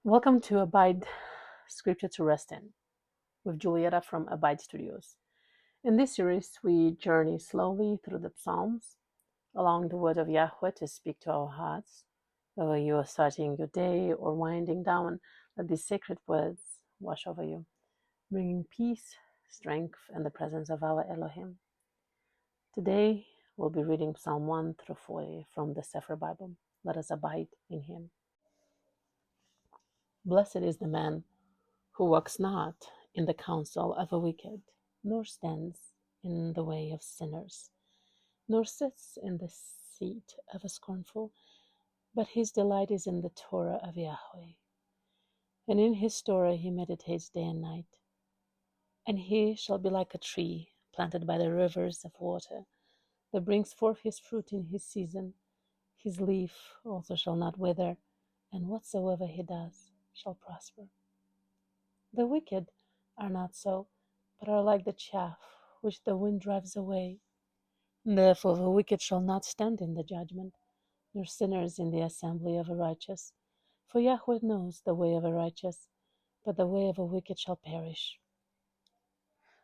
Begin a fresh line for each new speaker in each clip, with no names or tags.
Welcome to Abide Scripture to Rest In with Julieta from Abide Studios. In this series, we journey slowly through the Psalms, allowing the Word of Yahuah to speak to our hearts. Whether you are starting your day or winding down, let these sacred words wash over you, bringing peace, strength, and the presence of our Elohim. Today, we'll be reading Psalm 1 through 40 from the Cepher Bible. Let us abide in Him. Blessed is the man who walks not in the counsel of the wicked, nor stands in the way of sinners, nor sits in the seat of the scornful, but his delight is in the Torah of Yahweh, and in his Torah he meditates day and night. And he shall be like a tree planted by the rivers of water, that brings forth his fruit in his season. His leaf also shall not wither, and whatsoever he does shall prosper. The wicked are not so, but are like the chaff which the wind drives away. Therefore the wicked shall not stand in the judgment, nor sinners in the assembly of the righteous. For Yahweh knows the way of the righteous, but the way of the wicked shall perish.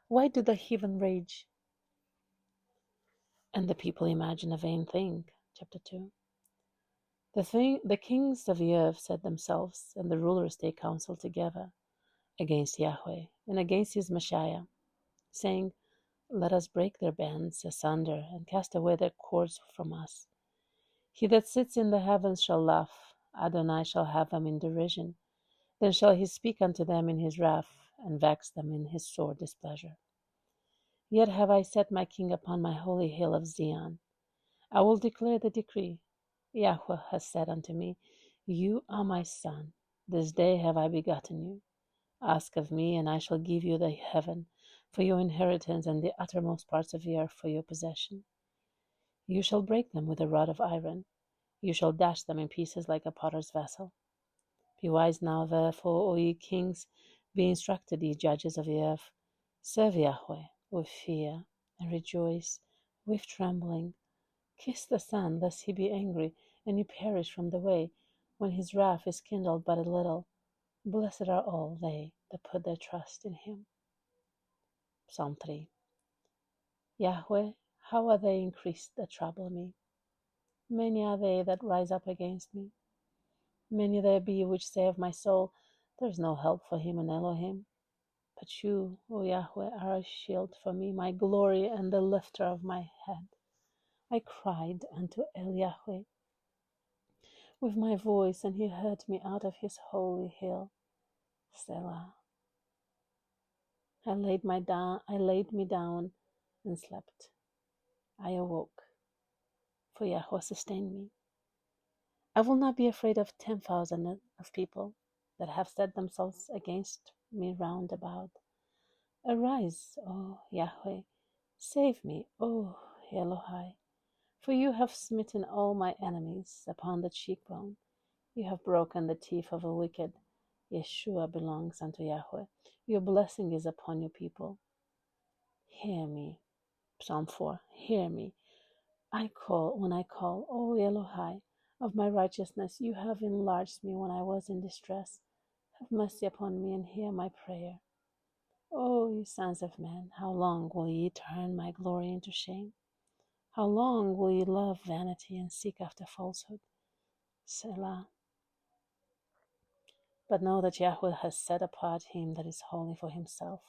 Why do the heathen rage, and the people imagine a vain thing? Chapter 2. The kings of the earth set themselves, and the rulers take counsel together against Yahweh and against his Messiah, saying, Let us break their bands asunder, and cast away their cords from us. He that sits in the heavens shall laugh, Adonai shall have them in derision. Then shall he speak unto them in his wrath, and vex them in his sore displeasure. Yet have I set my king upon my holy hill of Zion. I will declare the decree. Yahweh has said unto me, You are my son, this day have I begotten you. Ask of me, and I shall give you the heaven for your inheritance, and the uttermost parts of the earth for your possession. You shall break them with a rod of iron. You shall dash them in pieces like a potter's vessel. Be wise now, therefore, O ye kings, be instructed, ye judges of the earth. Serve Yahweh with fear, and rejoice with trembling. Kiss the Son, lest he be angry, and you perish from the way, when his wrath is kindled but a little. Blessed are all they that put their trust in him. Psalm 3. Yahweh, how are they increased that trouble me? Many are they that rise up against me. Many there be which say of my soul, There is no help for him in Elohim. But you, O Yahweh, are a shield for me, my glory and the lifter of my head. I cried unto El Yahweh with my voice, and he heard me out of his holy hill. Selah. I laid me down and slept. I awoke, for Yahweh sustained me. I will not be afraid of 10,000 of people that have set themselves against me round about. Arise, O Yahweh, save me, O Elohai, for you have smitten all my enemies upon the cheekbone. You have broken the teeth of the wicked. Yeshua belongs unto Yahweh. Your blessing is upon your people. Hear me. Psalm 4. Hear me. When I call, O Elohai, of my righteousness, you have enlarged me when I was in distress. Have mercy upon me and hear my prayer. O ye sons of men, how long will ye turn my glory into shame? How long will ye love vanity and seek after falsehood? Selah. But know that Yahweh has set apart him that is holy for himself.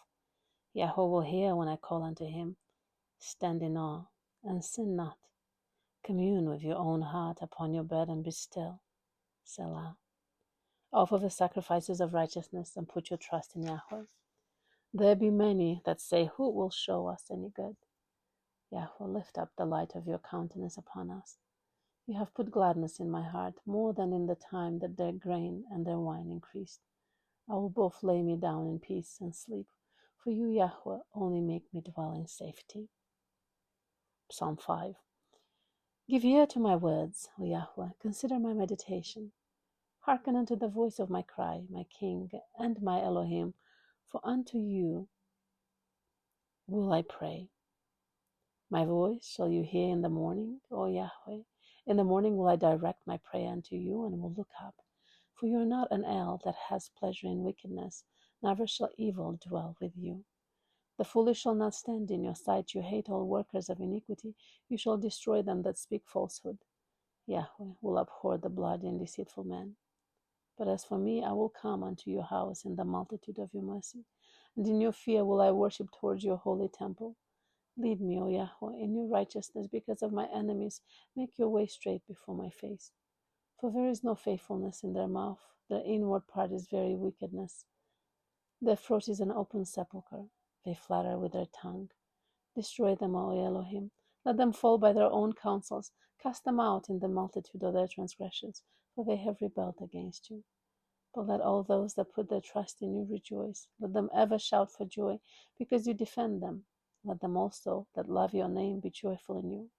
Yahweh will hear when I call unto him. Stand in awe, and sin not. Commune with your own heart upon your bed, and be still. Selah. Offer the sacrifices of righteousness, and put your trust in Yahweh. There be many that say, Who will show us any good? Yahweh, lift up the light of your countenance upon us. You have put gladness in my heart, more than in the time that their grain and their wine increased. I will both lay me down in peace and sleep, for you, Yahweh, only make me dwell in safety. Psalm 5. Give ear to my words, O Yahweh, consider my meditation. Hearken unto the voice of my cry, my King and my Elohim, for unto you will I pray. My voice shall you hear in the morning, O Yahweh. In the morning will I direct my prayer unto you, and will look up. For you are not an El that has pleasure in wickedness, neither shall evil dwell with you. The foolish shall not stand in your sight. You hate all workers of iniquity. You shall destroy them that speak falsehood. Yahweh will abhor the bloody and deceitful man. But as for me, I will come unto your house in the multitude of your mercy, and in your fear will I worship towards your holy temple. Lead me, O Yahweh, in your righteousness because of my enemies. Make your way straight before my face. For there is no faithfulness in their mouth. Their inward part is very wickedness. Their throat is an open sepulchre. They flatter with their tongue. Destroy them, O Elohim. Let them fall by their own counsels. Cast them out in the multitude of their transgressions, for they have rebelled against you. But let all those that put their trust in you rejoice. Let them ever shout for joy, because you defend them. Let them also that love your name be joyful in you.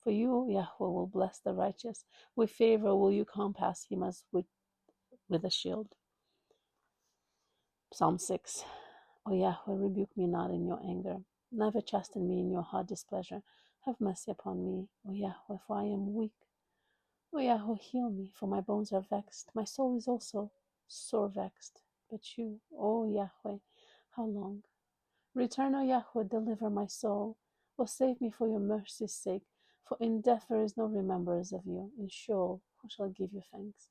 For you, Yahweh, will bless the righteous. With favor will you compass him as with a shield. Psalm 6. O Yahweh, rebuke me not in your anger, never chasten me in your hot displeasure. Have mercy upon me, O Yahweh, for I am weak. O Yahweh, heal me, for my bones are vexed. My soul is also sore vexed. But you, O Yahweh, how long? Return, O Yahweh, deliver my soul. O save me for your mercy's sake. For in death there is no remembrance of you. In Sheol, who shall give you thanks?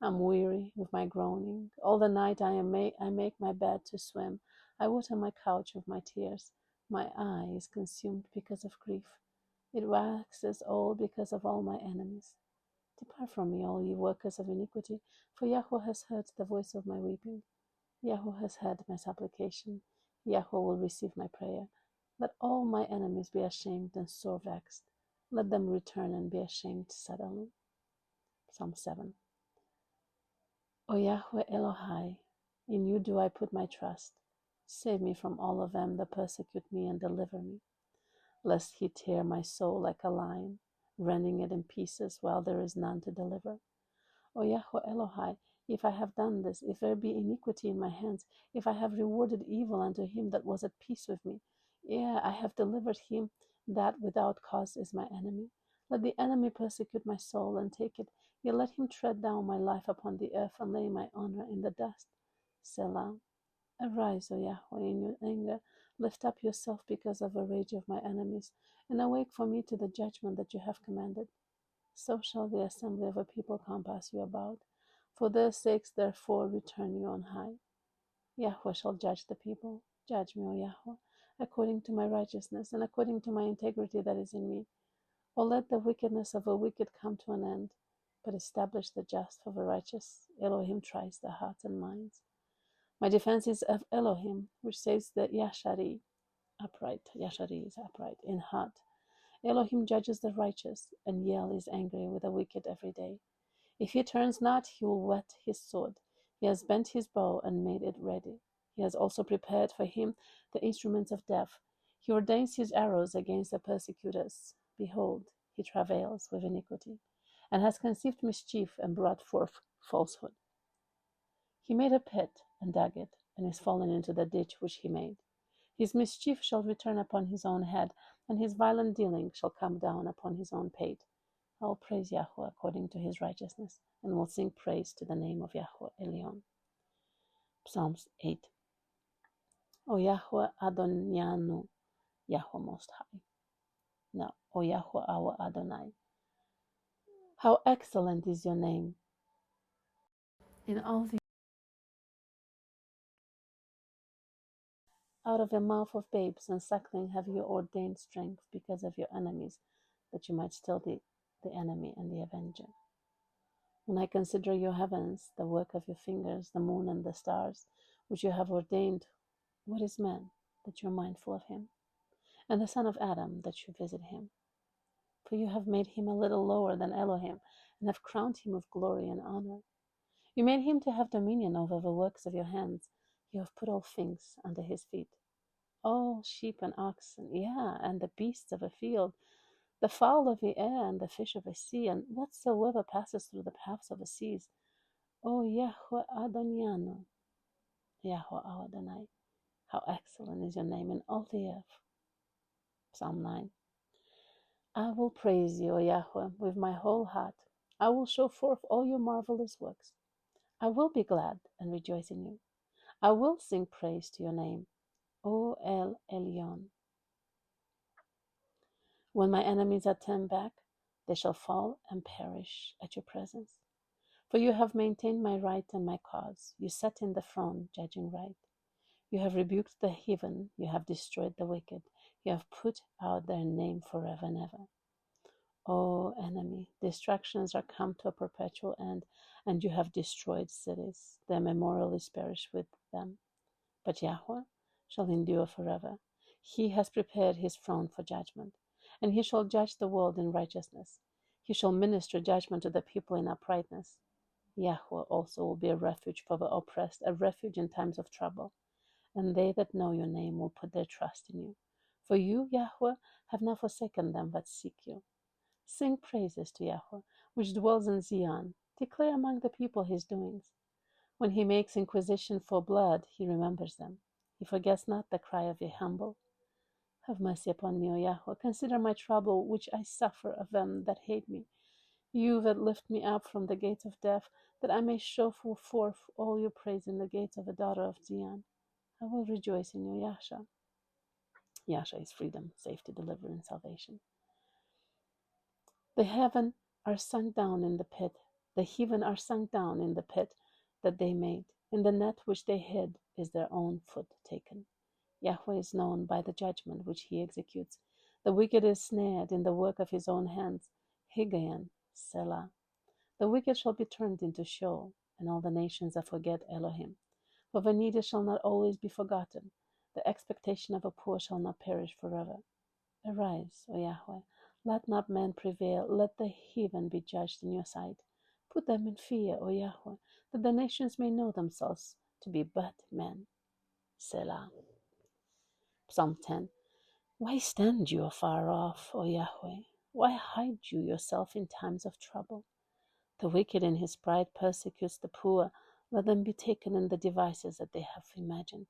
I'm weary with my groaning. All the night I make my bed to swim. I water my couch with my tears. My eye is consumed because of grief. It waxes old because of all my enemies. Depart from me, all ye workers of iniquity, for Yahweh has heard the voice of my weeping. Yahweh has heard my supplication. Yahweh will receive my prayer. Let all my enemies be ashamed and sore vexed. Let them return and be ashamed suddenly. Psalm 7. O Yahweh Elohai, in you do I put my trust. Save me from all of them that persecute me and deliver me, lest he tear my soul like a lion, rending it in pieces while there is none to deliver. O Yahweh Elohai, if I have done this, if there be iniquity in my hands, if I have rewarded evil unto him that was at peace with me, I have delivered him that without cause is my enemy. Let the enemy persecute my soul and take it, yet let him tread down my life upon the earth and lay my honor in the dust. Selah. Arise, O Yahweh, in your anger. Lift up yourself because of the rage of my enemies, and awake for me to the judgment that you have commanded. So shall the assembly of a people compass you about. For their sakes, therefore, return you on high. Yahweh shall judge the people. Judge me, O Yahweh, according to my righteousness and according to my integrity that is in me. O let the wickedness of the wicked come to an end, but establish the just for the righteous. Elohim tries the hearts and minds. My defense is of Elohim, which says that Yashari, upright. Yashari is upright in heart. Elohim judges the righteous, and Yel is angry with the wicked every day. If he turns not, he will whet his sword. He has bent his bow and made it ready. He has also prepared for him the instruments of death. He ordains his arrows against the persecutors. Behold, he travails with iniquity, and has conceived mischief and brought forth falsehood. He made a pit and dug it, and is fallen into the ditch which he made. His mischief shall return upon his own head, and his violent dealing shall come down upon his own pate. I will praise Yahweh according to his righteousness, and will sing praise to the name of Yahweh Elyon. Psalms 8. O Yahweh Adonianu, Yahweh Most High. Now, O Yahweh our Adonai, how excellent is your name in all the out of the mouth of babes and suckling have you ordained strength because of your enemies, that you might still the enemy and the avenger. When I consider your heavens, the work of your fingers, the moon and the stars, which you have ordained, what is man, that you are mindful of him, and the son of Adam, that you visit him? For you have made him a little lower than Elohim, and have crowned him with glory and honor. You made him to have dominion over the works of your hands. You have put all things under his feet. All sheep and oxen, and the beasts of the field, the fowl of the air, and the fish of the sea, and whatsoever passes through the paths of the seas. O Yahweh Adonianu, Yahweh our Adonai, how excellent is your name in all the earth. Psalm 9. I will praise you, O Yahweh, with my whole heart. I will show forth all your marvelous works. I will be glad and rejoice in you. I will sing praise to your name, O El Elyon. When my enemies are turned back, they shall fall and perish at your presence. For you have maintained my right and my cause. You sat in the throne, judging right. You have rebuked the heathen. You have destroyed the wicked. You have put out their name forever and ever. O enemy, destructions are come to a perpetual end, and you have destroyed cities. Their memorial is perished with them. But Yahuwah shall endure forever. He has prepared his throne for judgment, and he shall judge the world in righteousness. He shall minister judgment to the people in uprightness. Yahuwah also will be a refuge for the oppressed, a refuge in times of trouble. And they that know your name will put their trust in you. For you, Yahuwah, have not forsaken them that seek you. Sing praises to Yahuwah, which dwells in Zion. Declare among the people his doings. When he makes inquisition for blood, he remembers them. He forgets not the cry of the humble. Have mercy upon me, O Yahuwah. Consider my trouble, which I suffer of them that hate me. You that lift me up from the gates of death, that I may show forth all your praise in the gates of the daughter of Zion. I will rejoice in you, Yasha. Yasha is freedom, safety, deliverance, salvation. The heaven are sunk down in the pit. The heathen are sunk down in the pit that they made. In the net which they hid is their own foot taken. Yahweh is known by the judgment which he executes. The wicked is snared in the work of his own hands. Higayon, Selah. The wicked shall be turned into Sheol, and all the nations that forget Elohim. For the needy shall not always be forgotten. The expectation of a poor shall not perish forever. Arise, O Yahweh, let not men prevail, let the heathen be judged in your sight. Put them in fear, O Yahweh, that the nations may know themselves to be but men. Selah. Psalm 10. Why stand you afar off, O Yahweh? Why hide you yourself in times of trouble? The wicked in his pride persecutes the poor. Let them be taken in the devices that they have imagined.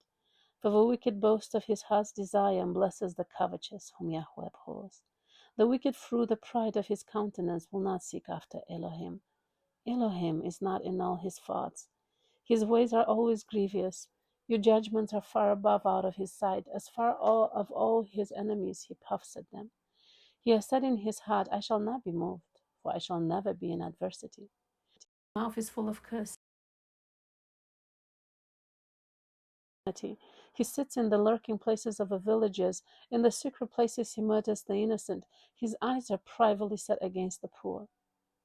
For the wicked boasts of his heart's desire and blesses the covetous whom Yahweh abhors. The wicked through the pride of his countenance will not seek after Elohim. Elohim is not in all his thoughts. His ways are always grievous. Your judgments are far above out of his sight. As far of all his enemies he puffs at them. He has said in his heart, I shall not be moved, for I shall never be in adversity. His mouth is full of curses. He sits in the lurking places of the villages. In the secret places he murders the innocent. His eyes are privately set against the poor.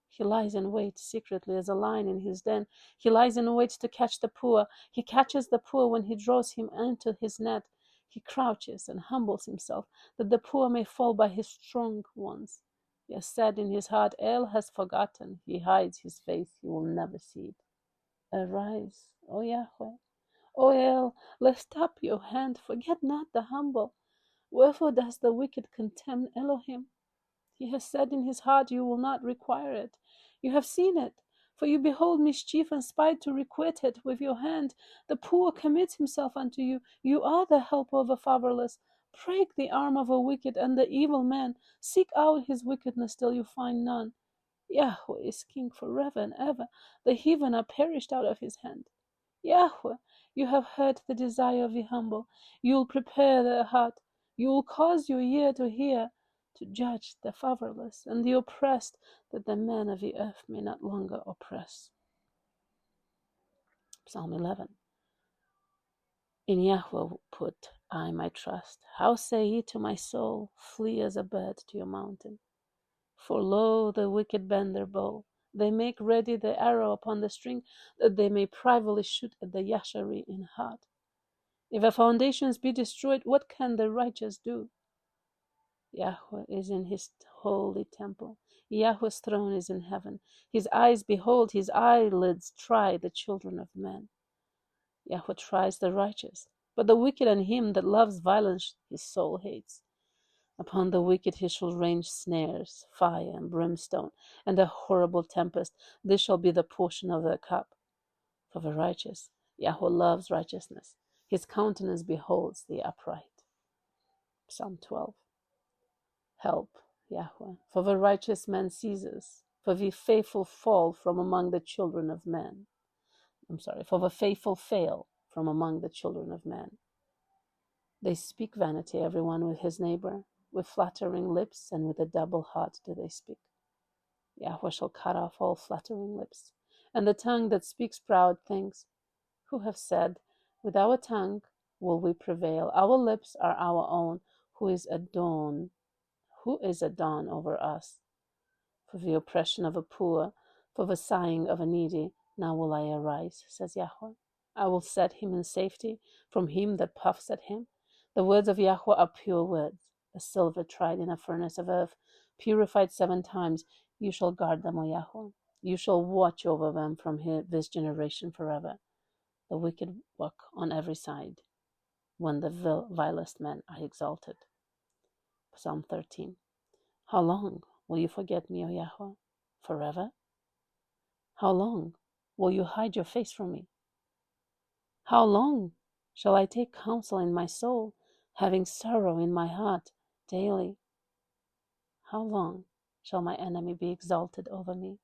He lies in wait secretly as a lion in his den. He lies in wait to catch the poor. He catches the poor when he draws him into his net. He crouches and humbles himself, that the poor may fall by his strong ones. He has said in his heart, El has forgotten. He hides his face. He will never see it. Arise, O Yahweh. O El, lift up your hand, forget not the humble. Wherefore does the wicked contemn Elohim? He has said in his heart, you will not require it. You have seen it, for you behold mischief and spite to requite it with your hand. The poor commits himself unto you. You are the helper of the fatherless. Break the arm of a wicked and the evil man. Seek out his wickedness till you find none. Yahweh is king forever and ever. The heathen are perished out of his hand. Yahweh, you have heard the desire of the humble. You will prepare their heart. You will cause your ear to hear, to judge the fatherless and the oppressed, that the men of the earth may not longer oppress. Psalm 11. In Yahweh put I my trust. How say ye to my soul, flee as a bird to your mountain? For lo, the wicked bend their bow. They make ready the arrow upon the string, that they may privately shoot at the Yashari in heart. If the foundations be destroyed, what can the righteous do? Yahweh is in his holy temple. Yahweh's throne is in heaven. His eyes behold, his eyelids try the children of men. Yahweh tries the righteous, but the wicked and him that loves violence his soul hates. Upon the wicked he shall range snares, fire and brimstone, and a horrible tempest. This shall be the portion of their cup. For the righteous, Yahweh loves righteousness. His countenance beholds the upright. Psalm 12. Help, Yahweh, for the righteous man ceases, for the faithful fall from among the children of men. for the faithful fail from among the children of men. They speak vanity, everyone with his neighbor. With flattering lips and with a double heart do they speak. Yahuwah shall cut off all flattering lips, and the tongue that speaks proud things. Who have said, with our tongue will we prevail. Our lips are our own. Who is a dawn over us? For the oppression of a poor, for the sighing of a needy, now will I arise, says Yahuwah. I will set him in safety from him that puffs at him. The words of Yahuwah are pure words, a silver tried in a furnace of earth, purified 7 times. You shall guard them, O Yahuwah. You shall watch over them from this generation forever. The wicked walk on every side, when the vilest men are exalted. Psalm 13. How long will you forget me, O Yahuwah? Forever? How long will you hide your face from me? How long shall I take counsel in my soul, having sorrow in my heart daily? How long shall my enemy be exalted over me?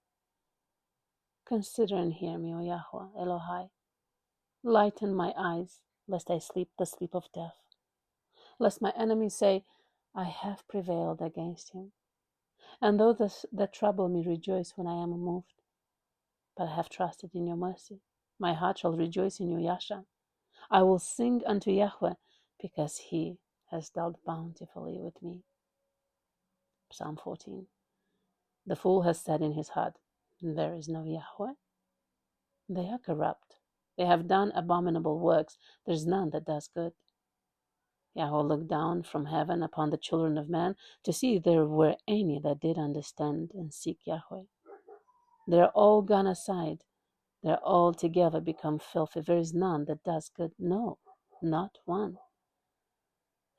Consider and hear me, O Yahuwah, Elohai. Lighten my eyes, lest I sleep the sleep of death. Lest my enemy say, I have prevailed against him. And though that trouble me rejoice when I am moved. But I have trusted in your mercy. My heart shall rejoice in you, Yasha. I will sing unto Yahweh, because he has dealt bountifully with me. Psalm 14. The fool has said in his heart, there is no Yahweh. They are corrupt. They have done abominable works. There is none that does good. Yahweh looked down from heaven upon the children of man to see if there were any that did understand and seek Yahweh. They are all gone aside. They are all together become filthy. There is none that does good. No, not one.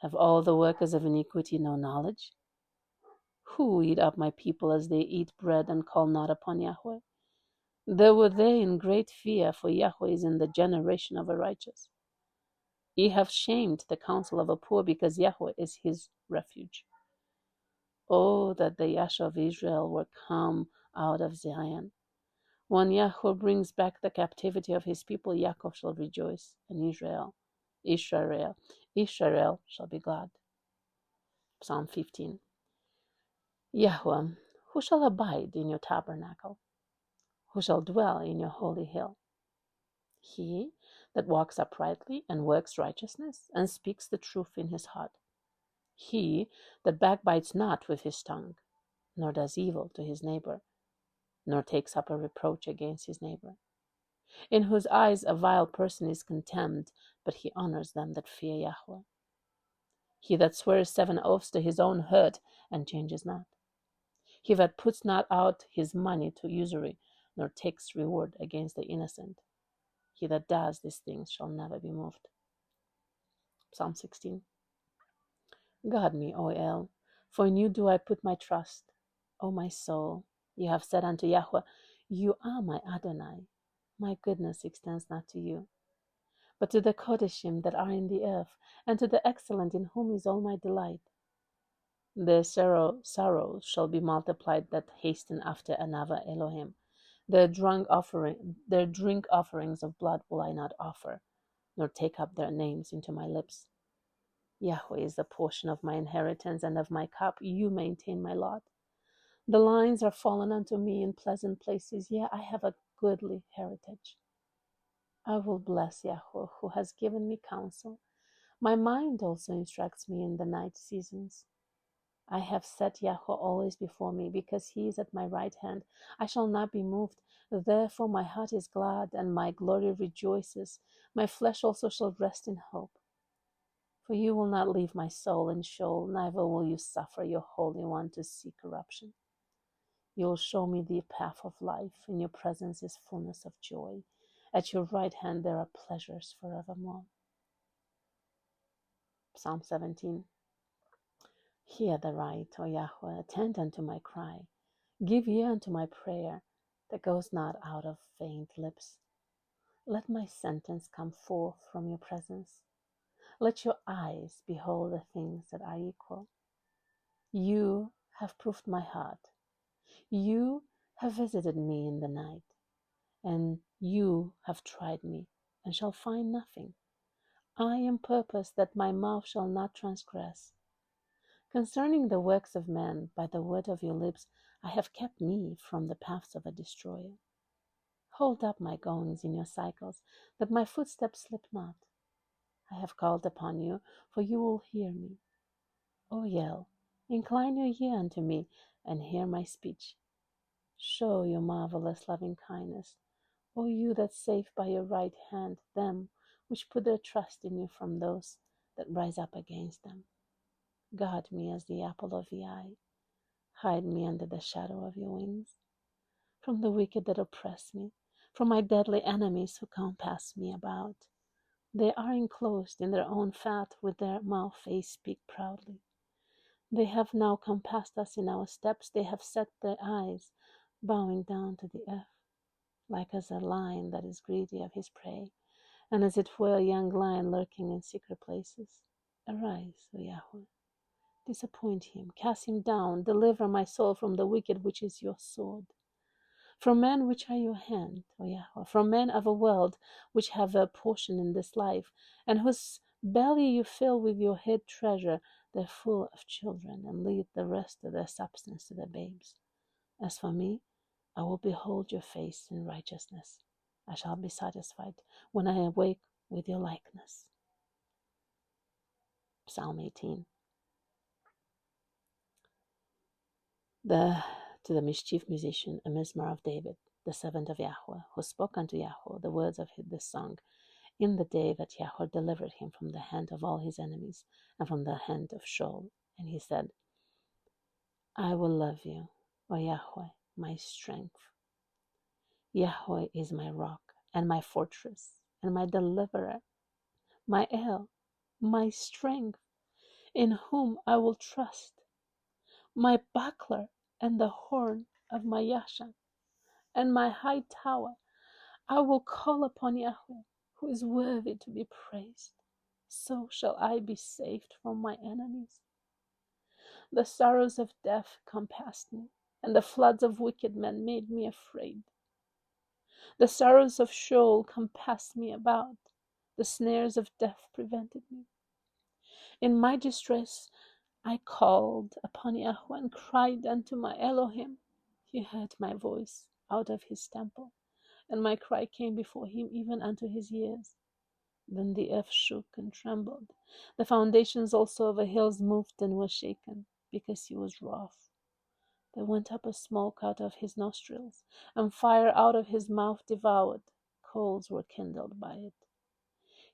Have all the workers of iniquity no knowledge? Who eat up my people as they eat bread and call not upon Yahweh? There were they in great fear, for Yahweh is in the generation of the righteous. Ye have shamed the counsel of a poor, because Yahweh is his refuge. Oh, that the Yasha of Israel were come out of Zion. When Yahweh brings back the captivity of his people, Yaakov shall rejoice, and Israel shall be glad. Psalm 15. Yahweh, who shall abide in your tabernacle? Who shall dwell in your holy hill? He that walks uprightly and works righteousness, and speaks the truth in his heart. He that backbites not with his tongue, nor does evil to his neighbor, nor takes up a reproach against his neighbor, in whose eyes a vile person is contemned, but he honors them that fear Yahweh. He that swears 7 oaths to his own hurt, and changes not. He that puts not out his money to usury, nor takes reward against the innocent. He that does these things shall never be moved. Psalm 16. Guard me, O El, for in you do I put my trust. O my soul, you have said unto Yahweh, you are my Adonai. My goodness extends not to you, but to the Kodeshim that are in the earth, and to the excellent in whom is all my delight. Their sorrows shall be multiplied that hasten after another Elohim. Their drink offerings of blood will I not offer, nor take up their names into my lips. Yahweh is the portion of my inheritance and of my cup. You maintain my lot. The lines are fallen unto me in pleasant places. Yea, I have a goodly heritage. I will bless Yahweh, who has given me counsel. My mind also instructs me in the night seasons. I have set Yahweh always before me, because he is at my right hand. I shall not be moved. Therefore my heart is glad, and my glory rejoices. My flesh also shall rest in hope. For you will not leave my soul in Sheol, neither will you suffer your Holy One to see corruption. You will show me the path of life. In your presence is fullness of joy. At your right hand there are pleasures forevermore. Psalm 17. Hear the right, O Yahweh, attend unto my cry. Give ear unto my prayer, that goes not out of faint lips. Let my sentence come forth from your presence. Let your eyes behold the things that are equal. You have proved my heart. You have visited me in the night, and You have tried me, and shall find nothing. I am purposed that my mouth shall not transgress. Concerning the works of man, by the word of your lips, I have kept me from the paths of a destroyer. Hold up my goings in your cycles, that my footsteps slip not. I have called upon you, for you will hear me. O yell, incline your ear unto me, and hear my speech. Show your marvelous loving kindness, O you that save by your right hand them which put their trust in you from those that rise up against them. Guard me as the apple of the eye. Hide me under the shadow of your wings. From the wicked that oppress me, from my deadly enemies who compass me about. They are enclosed in their own fat, with their mouth they speak proudly. They have now compassed us in our steps, they have set their eyes, bowing down to the earth, like as a lion that is greedy of his prey, and as it were a young lion lurking in secret places. Arise, O Yahweh, disappoint him, cast him down, deliver my soul from the wicked, which is your sword. From men which are your hand, O Yahweh, from men of a world which have a portion in this life, and whose belly you fill with your hid treasure, they're full of children, and lead the rest of their substance to their babes. As for me, I will behold your face in righteousness. I shall be satisfied when I awake with your likeness. Psalm 18. To the mischief musician, a mizmor of David, the servant of Yahuwah, who spoke unto Yahuwah the words of this song, in the day that Yahuwah delivered him from the hand of all his enemies, and from the hand of Shaul. And he said, I will love you, O Yahuwah, my strength. Yahweh is my rock, and my fortress, and my deliverer, my El, my strength, in whom I will trust, my buckler, and the horn of my yashan, and my high tower. I will call upon Yahweh, who is worthy to be praised. So shall I be saved from my enemies. The sorrows of death compassed me, and the floods of wicked men made me afraid. The sorrows of Sheol compassed me about. The snares of death prevented me. In my distress I called upon Yahweh and cried unto my Elohim. He heard my voice out of his temple, and my cry came before him even unto his ears. Then the earth shook and trembled. The foundations also of the hills moved and were shaken, because he was wroth. There went up a smoke out of his nostrils, and fire out of his mouth devoured. Coals were kindled by it.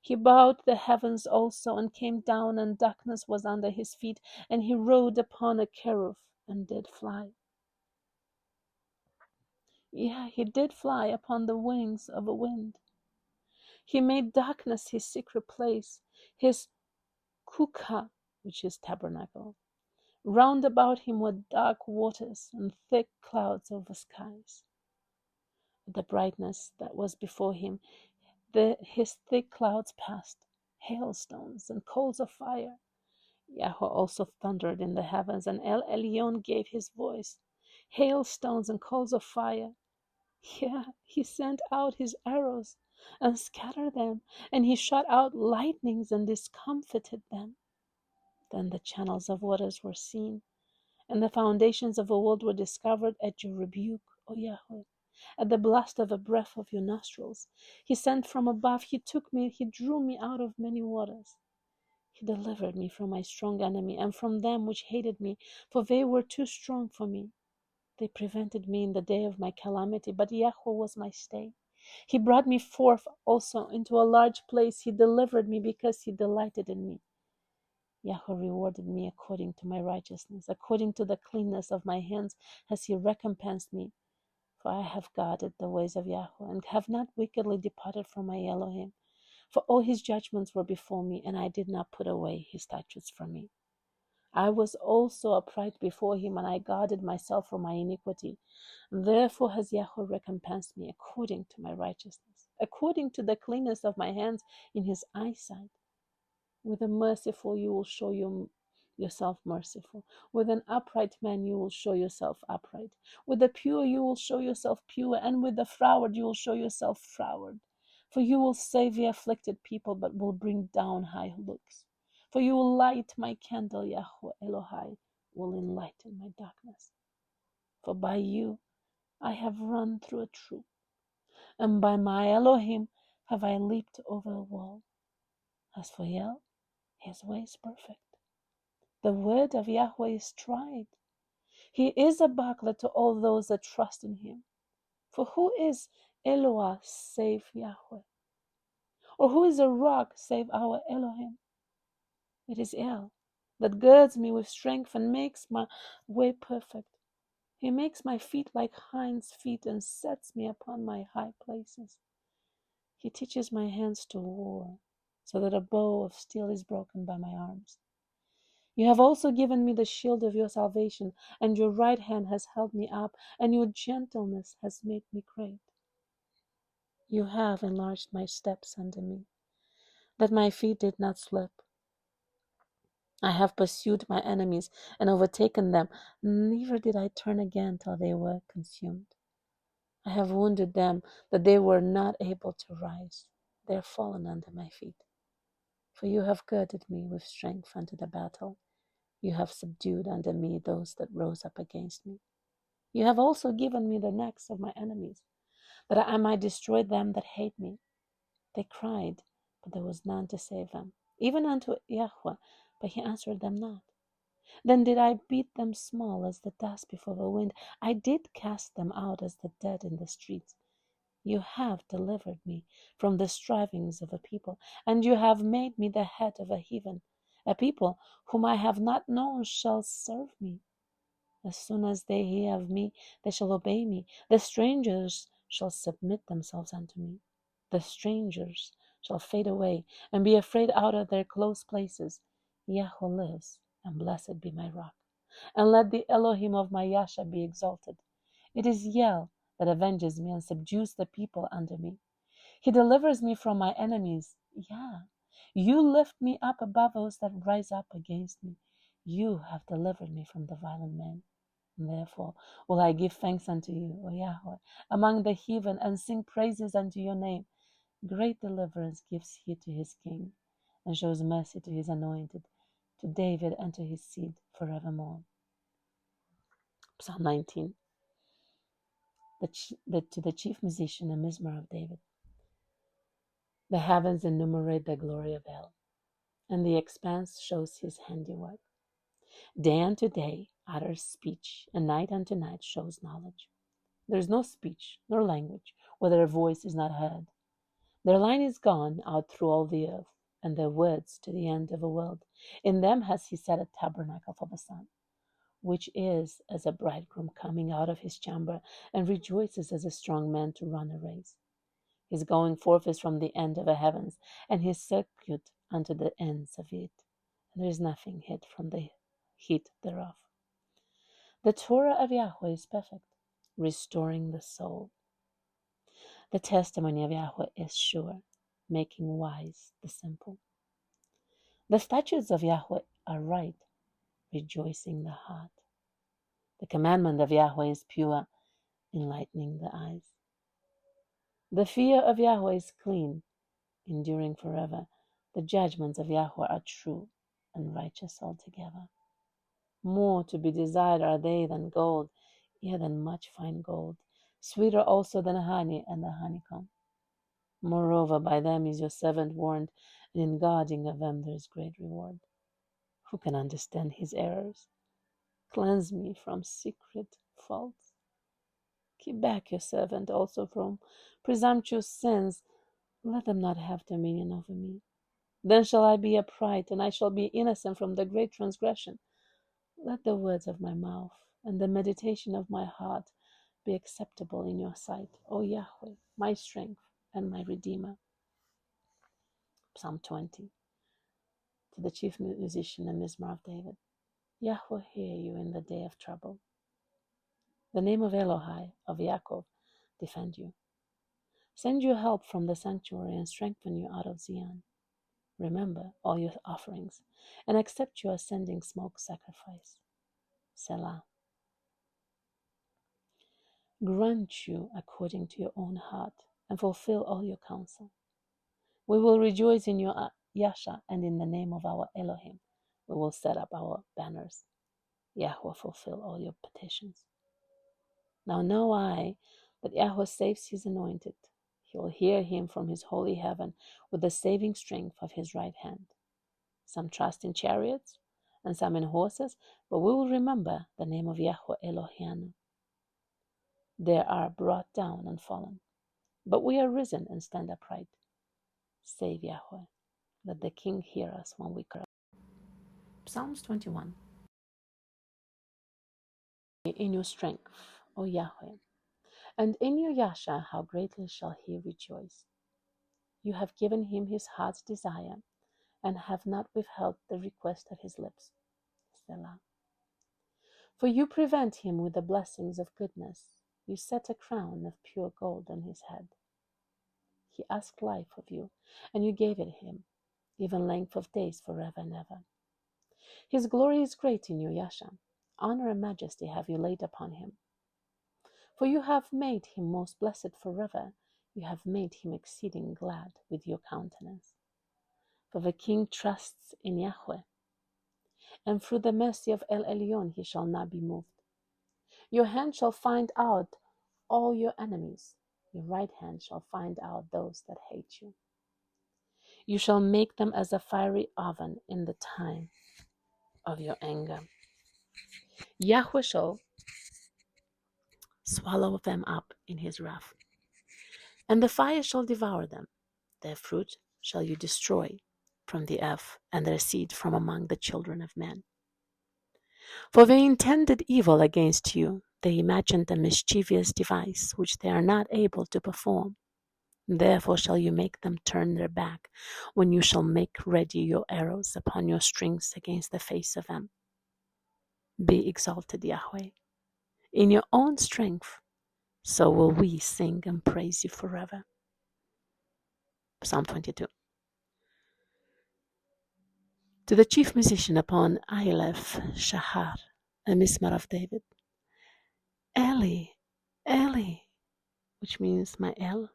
He bowed the heavens also, and came down, and darkness was under his feet, and he rode upon a cherub, and did fly. Yeah, he did fly upon the wings of a wind. He made darkness his secret place, his kukah, which is tabernacle. Round about him were dark waters and thick clouds over skies. The brightness that was before him, his thick clouds passed, hailstones and coals of fire. Yahweh also thundered in the heavens, and El Elyon gave his voice. Hailstones and coals of fire. Yeah, he sent out his arrows and scattered them, and he shot out lightnings and discomfited them. Then the channels of waters were seen, and the foundations of the world were discovered at your rebuke, O Yahweh, at the blast of a breath of your nostrils. He sent from above, he took me, he drew me out of many waters. He delivered me from my strong enemy, and from them which hated me, for they were too strong for me. They prevented me in the day of my calamity, but Yahweh was my stay. He brought me forth also into a large place. He delivered me because he delighted in me. Yahweh rewarded me according to my righteousness, according to the cleanness of my hands has he recompensed me. For I have guarded the ways of Yahweh, and have not wickedly departed from my Elohim. For all his judgments were before me, and I did not put away his statutes from me. I was also upright before him, and I guarded myself from my iniquity. Therefore has Yahweh recompensed me according to my righteousness, according to the cleanness of my hands in his eyesight. With a merciful you will show yourself merciful. With an upright man you will show yourself upright. With the pure you will show yourself pure, and with the froward you will show yourself froward. For you will save the afflicted people, but will bring down high looks. For you will light my candle, Yahuwah Elohai, will enlighten my darkness. For by you I have run through a troop, and by my Elohim have I leaped over a wall. As for Yel, his way is perfect. The word of Yahweh is tried. He is a buckler to all those that trust in him. For who is Eloah save Yahweh? Or who is a rock save our Elohim? It is El that girds me with strength and makes my way perfect. He makes my feet like hinds' feet and sets me upon my high places. He teaches my hands to war, so that a bow of steel is broken by my arms. You have also given me the shield of your salvation, and your right hand has held me up, and your gentleness has made me great. You have enlarged my steps under me, that my feet did not slip. I have pursued my enemies and overtaken them, neither did I turn again till they were consumed. I have wounded them, that they were not able to rise. They are fallen under my feet. For you have girded me with strength unto the battle. You have subdued under me those that rose up against me. You have also given me the necks of my enemies, that I might destroy them that hate me. They cried, but there was none to save them, even unto Yahuwah, but he answered them not. Then did I beat them small as the dust before the wind. I did cast them out as the dead in the streets. You have delivered me from the strivings of a people, and you have made me the head of a heathen. A people whom I have not known shall serve me. As soon as they hear of me, they shall obey me. The strangers shall submit themselves unto me. The strangers shall fade away and be afraid out of their close places. Yahweh lives, and blessed be my rock. And let the Elohim of my Yasha be exalted. It is Yel that avenges me and subdues the people under me. He delivers me from my enemies. Yeah, you lift me up above those that rise up against me. You have delivered me from the violent men. And therefore will I give thanks unto you, O Yahweh, among the heathen, and sing praises unto your name. Great deliverance gives he to his king, and shows mercy to his anointed, to David and to his seed forevermore. Psalm 19. To the chief musician, a mizmor of David. The heavens enumerate the glory of El, and the expanse shows his handiwork. Day unto day utters speech, and night unto night shows knowledge. There is no speech nor language where their voice is not heard. Their line is gone out through all the earth, and their words to the end of the world. In them has he set a tabernacle for the sun, which is as a bridegroom coming out of his chamber, and rejoices as a strong man to run a race. His going forth is from the end of the heavens, and his circuit unto the ends of it. And there is nothing hid from the heat thereof. The Torah of Yahweh is perfect, restoring the soul. The testimony of Yahweh is sure, making wise the simple. The statutes of Yahweh are right, rejoicing the heart. The commandment of Yahweh is pure, enlightening the eyes. The fear of Yahweh is clean, enduring forever. The judgments of Yahweh are true and righteous altogether. More to be desired are they than gold, yea, than much fine gold, sweeter also than honey and the honeycomb. Moreover, by them is your servant warned, and in guarding of them there is great reward. Who can understand his errors? Cleanse me from secret faults. Keep back your servant also from presumptuous sins. Let them not have dominion over me. Then shall I be upright, and I shall be innocent from the great transgression. Let the words of my mouth and the meditation of my heart be acceptable in your sight, O Yahweh, my strength and my Redeemer. Psalm 20. To the chief musician and mizmor of David. Yahweh hear you in the day of trouble. The name of Elohai, of Yaakov, defend you. Send you help from the sanctuary and strengthen you out of Zion. Remember all your offerings, and accept your ascending smoke sacrifice. Selah. Grant you according to your own heart, and fulfill all your counsel. We will rejoice in your Yasha, and in the name of our Elohim we will set up our banners. Yahuwah fulfill all your petitions. Now know I that Yahuwah saves his anointed. He will hear him from his holy heaven with the saving strength of his right hand. Some trust in chariots and some in horses, but we will remember the name of Yahuwah Eloheinu. They are brought down and fallen, but we are risen and stand upright. Save Yahuwah. Let the King hear us when we cry. Psalms 21. In your strength, O Yahweh, and in your Yasha, how greatly shall he rejoice. You have given him his heart's desire, and have not withheld the request of his lips. Selah. For you prevent him with the blessings of goodness. You set a crown of pure gold on his head. He asked life of you, and you gave it him, even length of days forever and ever. His glory is great in you, Yasha. Honor and majesty have you laid upon him. For you have made him most blessed forever. You have made him exceeding glad with your countenance. For the king trusts in Yahweh, and through the mercy of El Elyon he shall not be moved. Your hand shall find out all your enemies. Your right hand shall find out those that hate you. You shall make them as a fiery oven in the time of your anger. Yahweh shall swallow them up in his wrath, and the fire shall devour them. Their fruit shall you destroy from the earth, and their seed from among the children of men. For they intended evil against you. They imagined a mischievous device which they are not able to perform. Therefore shall you make them turn their back, when you shall make ready your arrows upon your strings against the face of them. Be exalted, Yahweh, in your own strength, so will we sing and praise you forever. Psalm 22. To the chief musician upon Aleph, Shahar, a Mizmar of David. Eli, Eli, which means my El,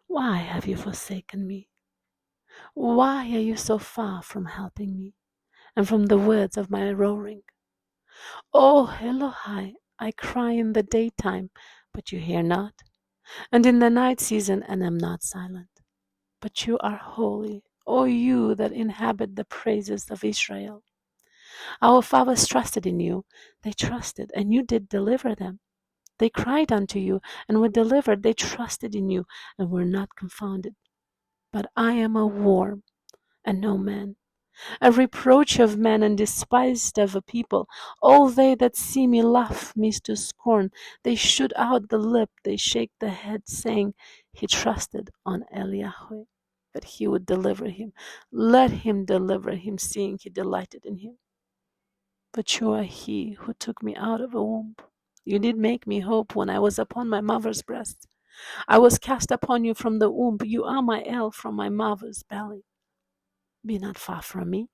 why have you forsaken me? Why are you so far from helping me, and from the words of my roaring? O Elohai, I cry in the daytime, but you hear not, and in the night season, and am not silent. But you are holy, O you that inhabit the praises of Israel. Our fathers trusted in you, they trusted, and you did deliver them. They cried unto you, and were delivered. They trusted in you, and were not confounded. But I am a worm, and no man, a reproach of men, and despised of a people. All they that see me laugh me to scorn. They shoot out the lip, they shake the head, saying, He trusted on Eliyahu, that he would deliver him. Let him deliver him, seeing he delighted in him. But you are he who took me out of the womb. You did make me hope when I was upon my mother's breast. I was cast upon you from the womb. You are my El from my mother's belly. Be not far from me,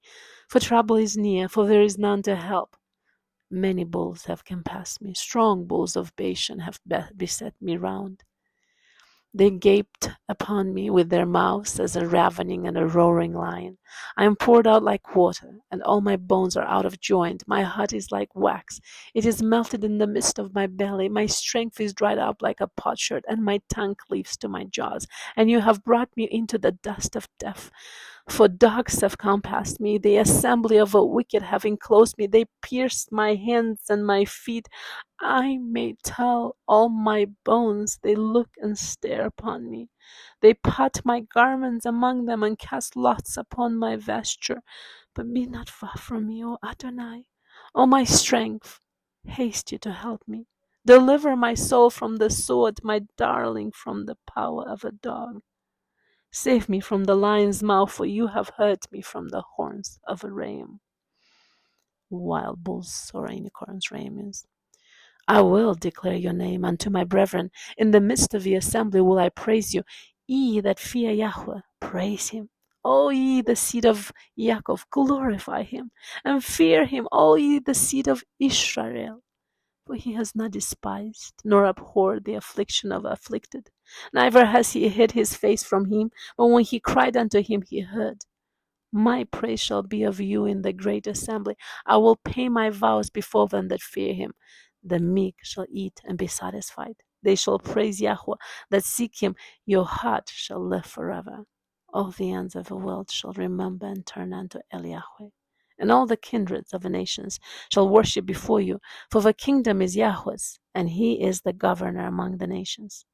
for trouble is near, for there is none to help. Many bulls have compassed me, strong bulls of Bashan have beset me round. They gaped upon me with their mouths as a ravening and a roaring lion. I am poured out like water, and all my bones are out of joint. My heart is like wax. It is melted in the midst of my belly. My strength is dried up like a potsherd, and my tongue cleaves to my jaws. And you have brought me into the dust of death. For dogs have compassed me, the assembly of the wicked have enclosed me. They pierced my hands and my feet. I may tell all my bones. They look and stare upon me. They part my garments among them and cast lots upon my vesture. But be not far from me, O Adonai, O my strength. Haste you to help me. Deliver my soul from the sword, my darling from the power of a dog. Save me from the lion's mouth, for you have hurt me from the horns of a ram. Wild bulls or unicorns, rams. I will declare your name unto my brethren. In the midst of the assembly will I praise you. Ye that fear Yahweh, praise him. O ye the seed of Yaakov, glorify him, and fear him, O ye the seed of Israel. For he has not despised, nor abhorred the affliction of the afflicted, neither has he hid his face from him, but when he cried unto him, he heard. My praise shall be of you in the great assembly. I will pay my vows before them that fear him. The meek shall eat and be satisfied. They shall praise Yahuwah that seek him. Your heart shall live forever. All the ends of the world shall remember and turn unto Yahweh. And all the kindreds of the nations shall worship before you. For the kingdom is Yahweh's, and he is the governor among the nations.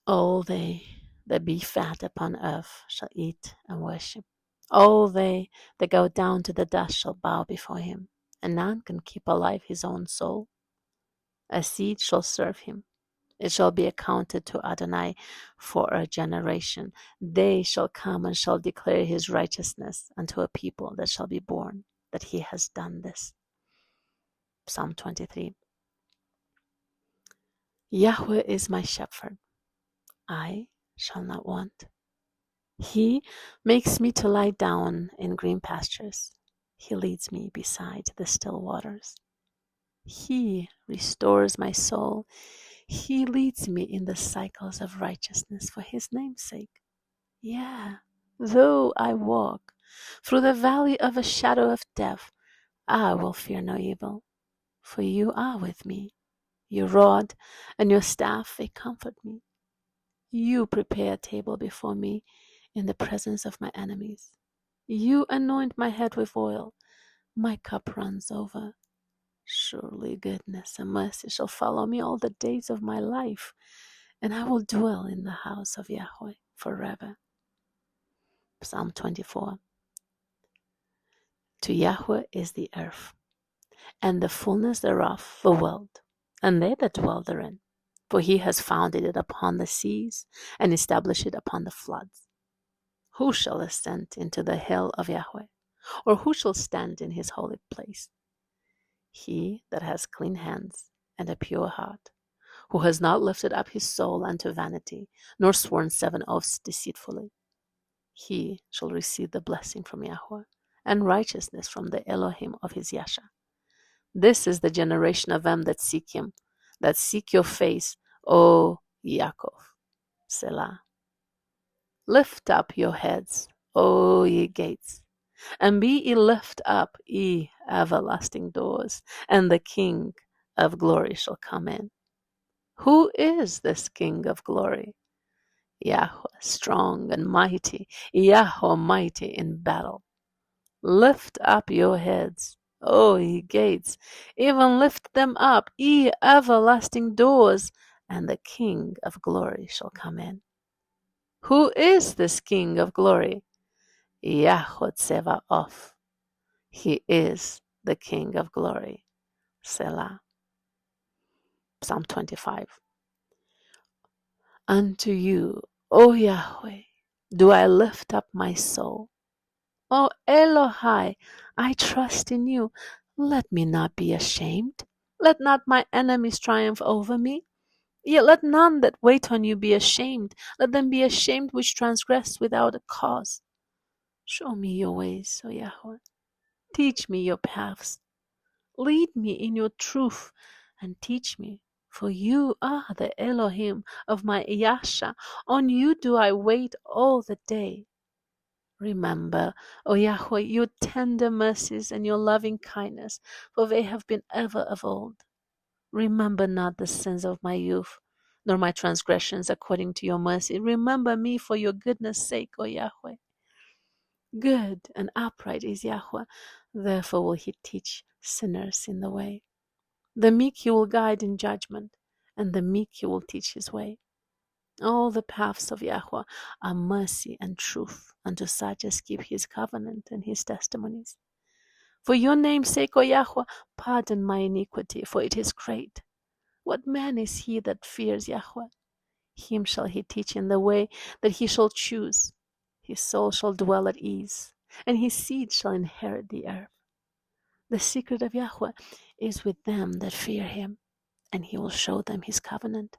All they that be fat upon earth shall eat and worship. All they that go down to the dust shall bow before him, and none can keep alive his own soul. A seed shall serve him. It shall be accounted to Adonai for a generation. They shall come and shall declare his righteousness unto a people that shall be born, that he has done this. Psalm 23. Yahweh is my shepherd. I shall not want. He makes me to lie down in green pastures. He leads me beside the still waters. He restores my soul. He leads me in the cycles of righteousness for his name's sake. Yeah, though I walk through the valley of a shadow of death, I will fear no evil, for you are with me. Your rod and your staff, they comfort me. You prepare a table before me in the presence of my enemies. You anoint my head with oil. My cup runs over. Surely goodness and mercy shall follow me all the days of my life, and I will dwell in the house of Yahweh forever. Psalm 24. To Yahweh is the earth, and the fullness thereof the world, and they that dwell therein. For he has founded it upon the seas, and established it upon the floods. Who shall ascend into the hill of Yahweh? Or who shall stand in his holy place? He that has clean hands and a pure heart, who has not lifted up his soul unto vanity, nor sworn 7 oaths deceitfully. He shall receive the blessing from Yahweh, and righteousness from the Elohim of his Yasha. This is the generation of them that seek him, that seek your face, O Yaakov. Selah. Lift up your heads, O ye gates, and be ye lift up, ye everlasting doors, and the King of glory shall come in. Who is this King of glory? Yahweh, strong and mighty, Yahweh, mighty in battle. Lift up your heads, O ye gates, even lift them up, ye everlasting doors, and the King of glory shall come in. Who is this King of glory? Yahweh Tsevaoth. He is the King of glory. Selah. Psalm 25. Unto you, O Yahweh, do I lift up my soul. O Elohai, I trust in you. Let me not be ashamed. Let not my enemies triumph over me. Yet let none that wait on you be ashamed. Let them be ashamed which transgress without a cause. Show me your ways, O Yahweh. Teach me your paths. Lead me in your truth and teach me. For you are the Elohim of my Yasha. On you do I wait all the day. Remember, O Yahweh, your tender mercies and your loving kindness, for they have been ever of old. Remember not the sins of my youth, nor my transgressions according to your mercy. Remember me for your goodness' sake, O Yahweh. Good and upright is Yahweh, therefore will he teach sinners in the way. The meek he will guide in judgment, and the meek he will teach his way. All the paths of Yahweh are mercy and truth unto such as keep his covenant and his testimonies. For your name's sake, O Yahweh, pardon my iniquity, for it is great. What man is he that fears Yahweh? Him shall he teach in the way that he shall choose. His soul shall dwell at ease, and his seed shall inherit the earth. The secret of Yahuwah is with them that fear him, and he will show them his covenant.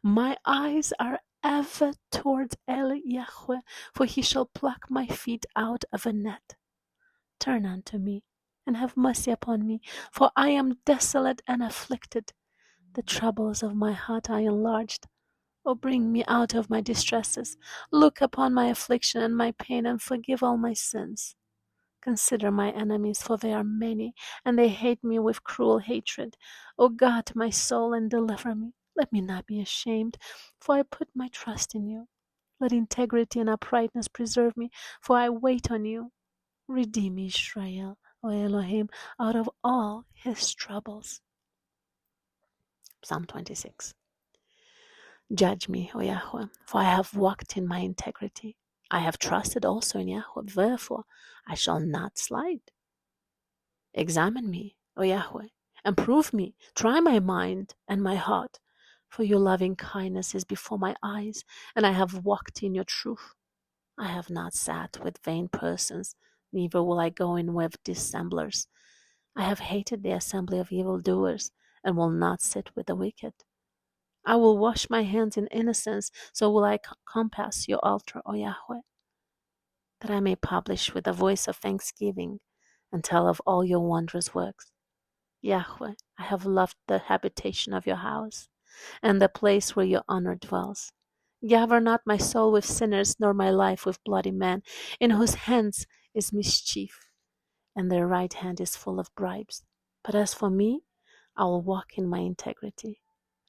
My eyes are ever toward Yahuwah, for he shall pluck my feet out of a net. Turn unto me, and have mercy upon me, for I am desolate and afflicted. The troubles of my heart are enlarged. O bring me out of my distresses. Look upon my affliction and my pain, and forgive all my sins. Consider my enemies, for they are many, and they hate me with cruel hatred. O guard my soul and deliver me. Let me not be ashamed, for I put my trust in you. Let integrity and uprightness preserve me, for I wait on you. Redeem Israel, O Elohim, out of all his troubles. Psalm 26. Judge me, O Yahuwah, for I have walked in my integrity. I have trusted also in Yahuwah, therefore I shall not slide. Examine me, O Yahuwah, and prove me. Try my mind and my heart, for your loving kindness is before my eyes, and I have walked in your truth. I have not sat with vain persons, neither will I go in with dissemblers. I have hated the assembly of evildoers, and will not sit with the wicked. I will wash my hands in innocence, so will I compass your altar, O Yahweh, that I may publish with a voice of thanksgiving and tell of all your wondrous works. Yahweh, I have loved the habitation of your house, and the place where your honor dwells. Gather not my soul with sinners, nor my life with bloody men, in whose hands is mischief, and their right hand is full of bribes. But as for me, I will walk in my integrity.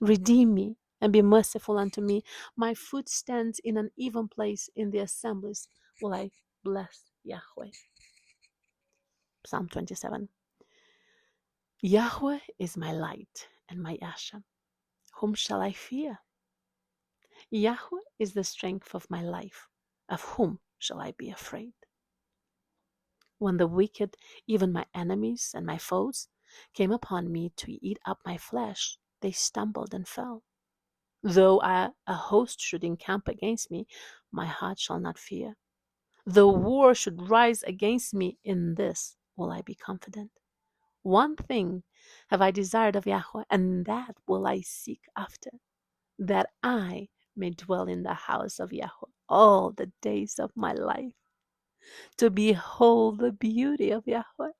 Redeem me and be merciful unto me. My foot stands in an even place in the assemblies. Will I bless Yahweh? Psalm 27. Yahweh is my light and my Asher. Whom shall I fear? Yahweh is the strength of my life. Of whom shall I be afraid? When the wicked, even my enemies and my foes, came upon me to eat up my flesh, they stumbled and fell. Though a host should encamp against me, my heart shall not fear. Though war should rise against me, in this will I be confident. One thing have I desired of Yahweh, and that will I seek after, that I may dwell in the house of Yahweh all the days of my life, to behold the beauty of Yahweh,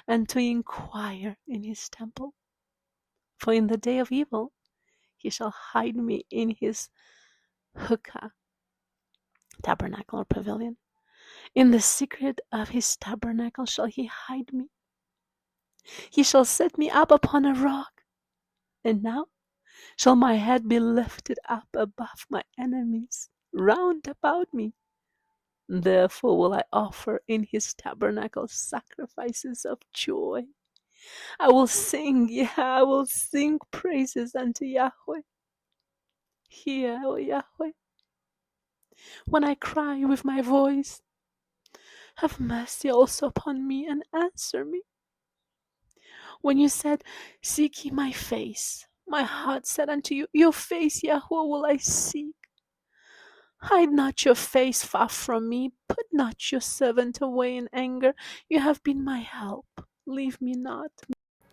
and to inquire in his temple. For in the day of evil he shall hide me in his hookah, tabernacle or pavilion. In the secret of his tabernacle shall he hide me. He shall set me up upon a rock. And now shall my head be lifted up above my enemies round about me. Therefore will I offer in his tabernacle sacrifices of joy. I will sing, I will sing praises unto Yahweh. Hear, O Yahweh, when I cry with my voice. Have mercy also upon me and answer me. When you said, seek ye my face, my heart said unto you, your face, Yahweh, will I seek. Hide not your face far from me. Put not your servant away in anger. You have been my help. Leave me not,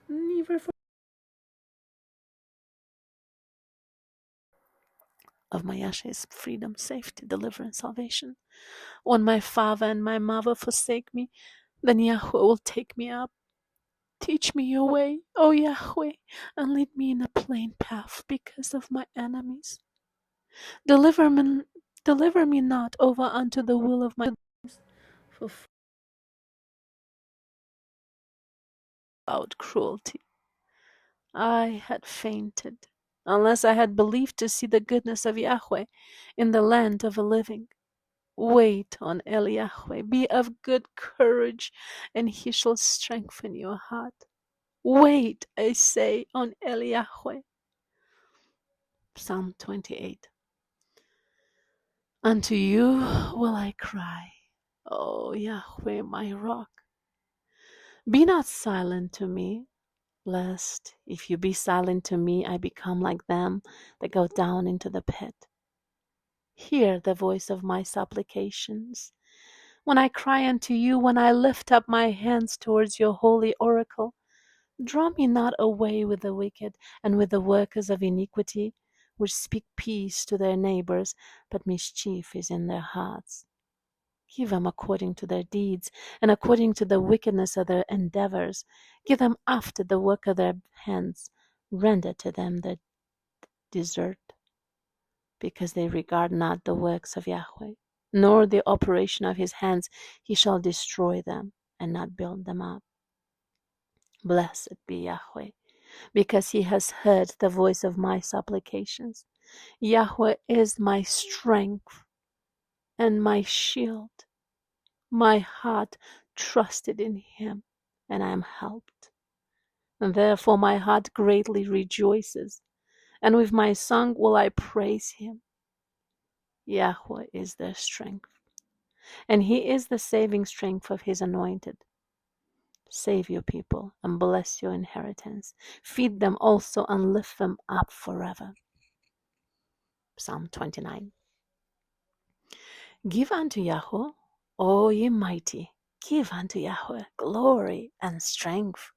neither for of my ashes, freedom, safety, deliverance, salvation. When my father and my mother forsake me, then Yahweh will take me up. Teach me your way, O Yahweh, and lead me in a plain path because of my enemies. Deliver me not over unto the will of my enemies, for foul cruelty. I had fainted, unless I had believed to see the goodness of Yahweh in the land of the living. Wait on El Yahweh, be of good courage, and he shall strengthen your heart. Wait, I say, on El Yahweh. Psalm 28. Unto you will I cry, O Yahweh, my rock. Be not silent to me, lest, if you be silent to me, I become like them that go down into the pit. Hear the voice of my supplications When I cry unto you, when I lift up my hands towards your holy oracle, draw me not away with the wicked and with the workers of iniquity, which speak peace to their neighbors, but mischief is in their hearts. Give them according to their deeds, and according to the wickedness of their endeavors. Give them after the work of their hands. Render to them their desert, because they regard not the works of Yahweh, nor the operation of his hands. He shall destroy them and not build them up. Blessed be Yahweh, because he has heard the voice of my supplications. Yahweh is my strength and my shield. My heart trusted in him, and I am helped. And therefore my heart greatly rejoices, and with my song will I praise him. Yahweh is their strength, and he is the saving strength of his anointed. Save your people and bless your inheritance. Feed them also and lift them up forever. Psalm 29. Give unto Yahweh, O ye mighty, give unto Yahweh glory and strength.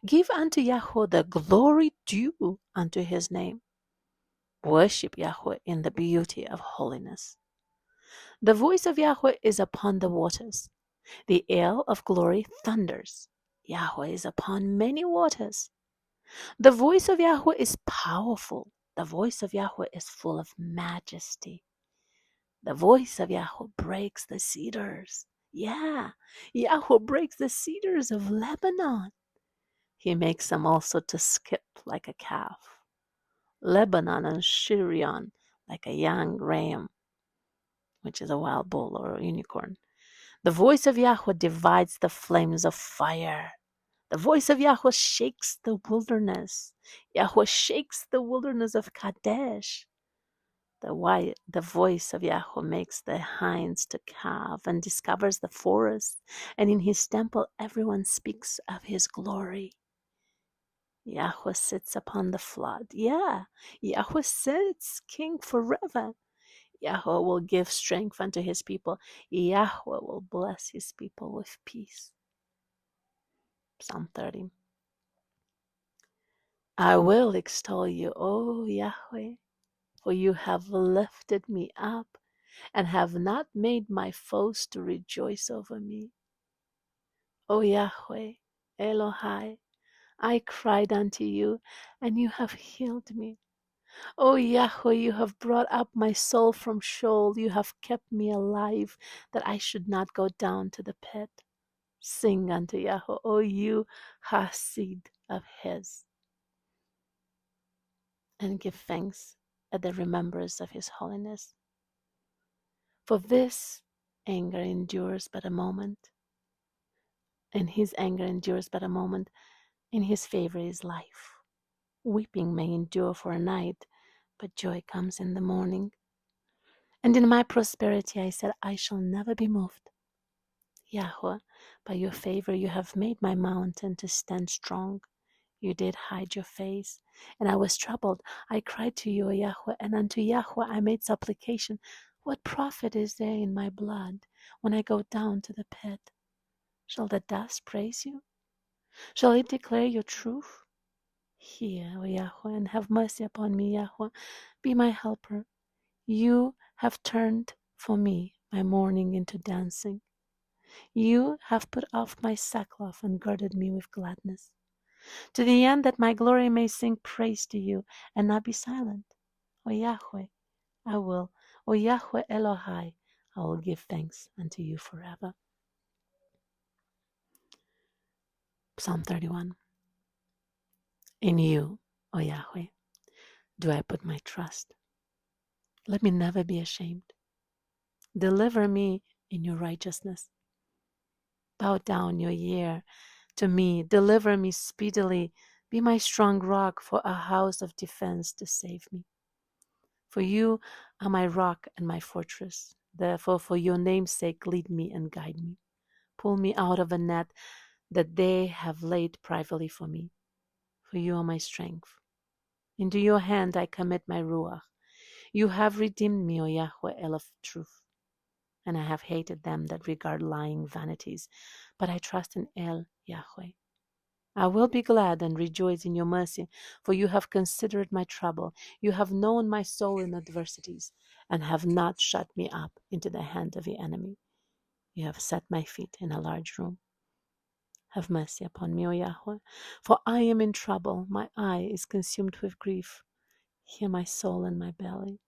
Give unto Yahweh the glory due unto his name. Worship Yahweh in the beauty of holiness. The voice of Yahweh is upon the waters. The ale of glory thunders. Yahweh is upon many waters. The voice of Yahweh is powerful. The voice of Yahweh is full of majesty. The voice of Yahweh breaks the cedars. Yeah, Yahweh breaks the cedars of Lebanon. He makes them also to skip like a calf. Lebanon and Shirion like a young ram, which is a wild bull or a unicorn. The voice of Yahweh divides the flames of fire. The voice of Yahweh shakes the wilderness. Yahweh shakes the wilderness of Kadesh. The voice of Yahweh makes the hinds to calve and discovers the forest. And in his temple everyone speaks of his glory. Yahweh sits upon the flood. Yeah, Yahweh sits king forever. Yahweh will give strength unto his people. Yahweh will bless his people with peace. Psalm 30. I will extol you, O Yahweh, for you have lifted me up and have not made my foes to rejoice over me. O Yahweh, Elohai, I cried unto you, and you have healed me. O Yahweh, you have brought up my soul from Sheol. You have kept me alive, that I should not go down to the pit. Sing unto Yahweh, O you Hasid of his, and give thanks at the remembrance of his holiness. For this anger endures but a moment, and his anger endures but a moment. In his favor is life. Weeping may endure for a night, but joy comes in the morning. And in my prosperity I said, I shall never be moved. Yahweh, by your favor you have made my mountain to stand strong. You did hide your face, and I was troubled. I cried to you, O Yahweh, and unto Yahweh I made supplication. What profit is there in my blood when I go down to the pit? Shall the dust praise you? Shall it declare your truth? Hear, O Yahweh, and have mercy upon me, Yahweh. Be my helper. You have turned for me my mourning into dancing. You have put off my sackcloth and girded me with gladness, to the end that my glory may sing praise to you and not be silent. O Yahweh, I will, O Yahweh Elohai, I will give thanks unto you forever. Psalm 31. In you, O Yahweh, do I put my trust. Let me never be ashamed. Deliver me in your righteousness. Bow down your ear to me. Deliver me speedily. Be my strong rock for a house of defense to save me. For you are my rock and my fortress. Therefore, for your name's sake, lead me and guide me. Pull me out of a net that they have laid privately for me. For you are my strength. Into your hand I commit my ruach. You have redeemed me, O Yahweh, El of truth. and I have hated them that regard lying vanities. But I trust in El Yahweh. I will be glad and rejoice in your mercy, for you have considered my trouble. You have known my soul in adversities, and have not shut me up into the hand of the enemy. You have set my feet in a large room. Have mercy upon me, O Yahweh, for I am in trouble. My eye is consumed with grief. Hear my soul in my belly.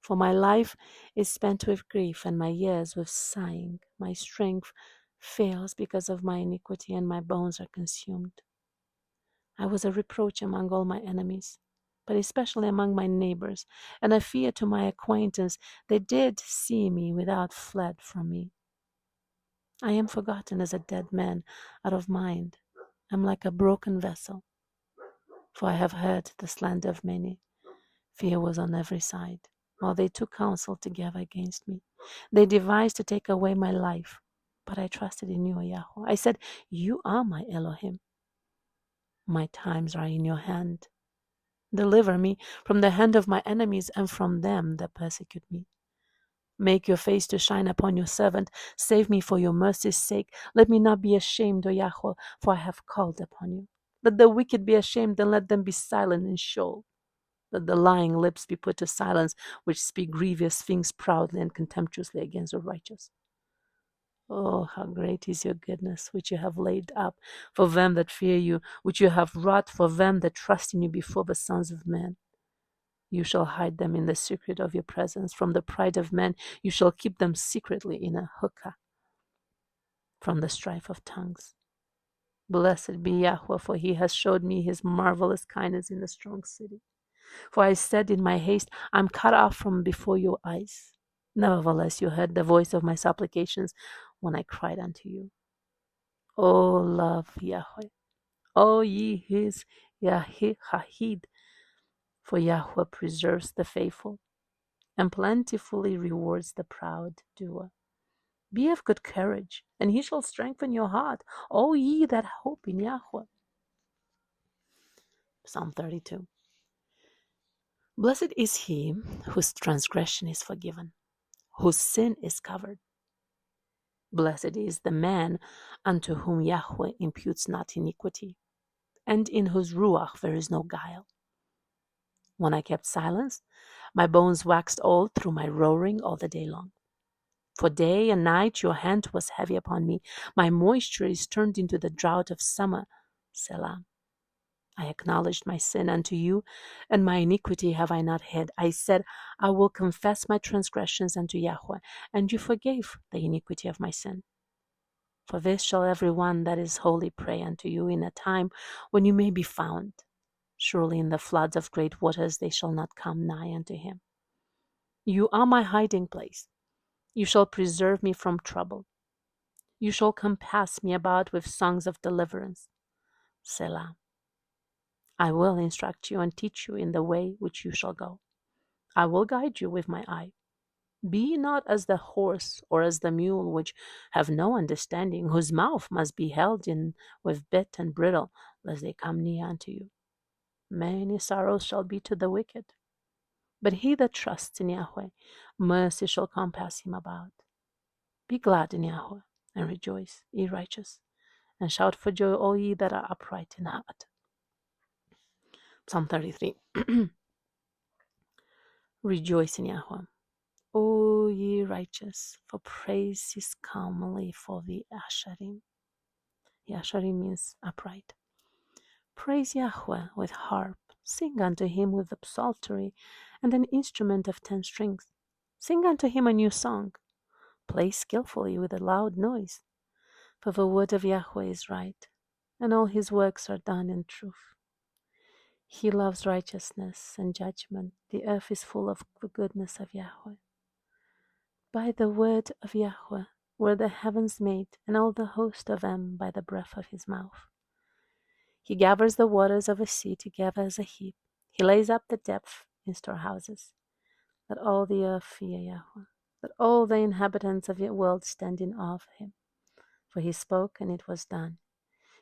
For my life is spent with grief, and my years with sighing. My strength fails because of my iniquity, and my bones are consumed. I was a reproach among all my enemies, but especially among my neighbors, and a fear to my acquaintance. They did see me without fled from me. I am forgotten as a dead man out of mind. I am like a broken vessel, for I have heard the slander of many. Fear was on every side, while they took counsel together against me. They devised to take away my life, but I trusted in you, O Yahweh. I said, you are my Elohim. My times are in your hand. Deliver me from the hand of my enemies and from them that persecute me. Make your face to shine upon your servant. Save me for your mercy's sake. Let me not be ashamed, O Yahweh, for I have called upon you. Let the wicked be ashamed, and let them be silent in Sheol. Let the lying lips be put to silence, which speak grievous things proudly and contemptuously against the righteous. Oh, how great is your goodness, which you have laid up for them that fear you, which you have wrought for them that trust in you before the sons of men. You shall hide them in the secret of your presence. From the pride of men, you shall keep them secretly in a hookah from the strife of tongues. Blessed be Yahweh, for he has showed me his marvelous kindness in the strong city. For I said in my haste, I am cut off from before your eyes. Nevertheless, you heard the voice of my supplications when I cried unto you. O love Yahweh, O ye his Yahid, for Yahweh preserves the faithful and plentifully rewards the proud doer. Be of good courage, and he shall strengthen your heart, O ye that hope in Yahweh. Psalm 32. Blessed is he whose transgression is forgiven, whose sin is covered. Blessed is the man unto whom Yahweh imputes not iniquity, and in whose ruach there is no guile. When I kept silence, my bones waxed old through my roaring all the day long. For day and night your hand was heavy upon me. My moisture is turned into the drought of summer. Selah. I acknowledged my sin unto you, and my iniquity have I not hid. I said, I will confess my transgressions unto Yahweh, and you forgave the iniquity of my sin. For this shall every one that is holy pray unto you in a time when you may be found. Surely in the floods of great waters they shall not come nigh unto him. You are my hiding place. You shall preserve me from trouble. You shall compass me about with songs of deliverance. Selah. I will instruct you and teach you in the way which you shall go. I will guide you with my eye. Be not as the horse or as the mule, which have no understanding, whose mouth must be held in with bit and bridle, lest they come near unto you. Many sorrows shall be to the wicked, but he that trusts in Yahweh, mercy shall compass him about. Be glad in Yahweh, and rejoice, ye righteous, and shout for joy, all ye that are upright in heart. Psalm 33. Rejoice in Yahweh, O ye righteous, for praise is comely for the Asherim. Asherim means upright. Praise Yahweh with harp. Sing unto him with the psaltery and an instrument of 10 strings. Sing unto him a new song. Play skillfully with a loud noise. For the word of Yahweh is right, and all his works are done in truth. He loves righteousness and judgment. The earth is full of the goodness of Yahweh. By the word of Yahweh were the heavens made, and all the host of them by the breath of his mouth. He gathers the waters of a sea together as a heap. He lays up the depth in storehouses. Let all the earth fear Yahweh. Let all the inhabitants of the world stand in awe of him. For he spoke, and it was done.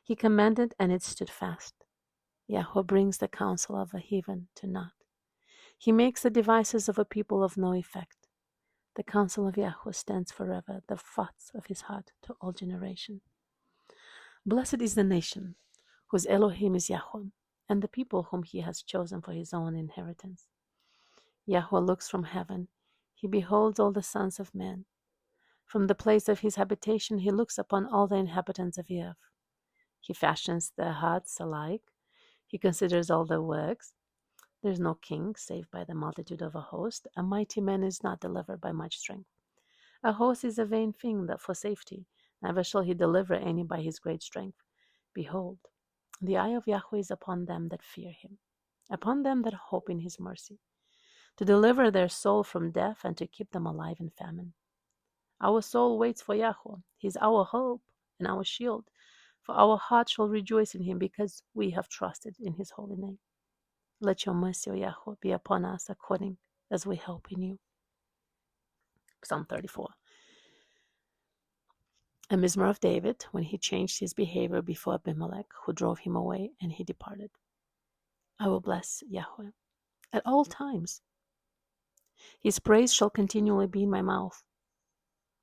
He commanded, and it stood fast. Yahweh brings the counsel of the heathen to naught. He makes the devices of a people of no effect. The counsel of Yahuwah stands forever, the thoughts of his heart to all generation. Blessed is the nation whose Elohim is Yahuwah, and the people whom he has chosen for his own inheritance. Yahuwah looks from heaven. He beholds all the sons of men. From the place of his habitation he looks upon all the inhabitants of the earth. He fashions their hearts alike. He considers all their works. There is no king save by the multitude of a host. A mighty man is not delivered by much strength. A host is a vain thing that for safety. Never shall he deliver any by his great strength. Behold, the eye of Yahweh is upon them that fear him, upon them that hope in his mercy, to deliver their soul from death and to keep them alive in famine. Our soul waits for Yahweh. He is our hope and our shield. For our heart shall rejoice in him because we have trusted in his holy name. Let your mercy, O Yahweh, be upon us according as we hope in you. Psalm 34. A Mizmor of David, when he changed his behavior before Abimelech, who drove him away, and he departed. I will bless Yahweh at all times. His praise shall continually be in my mouth.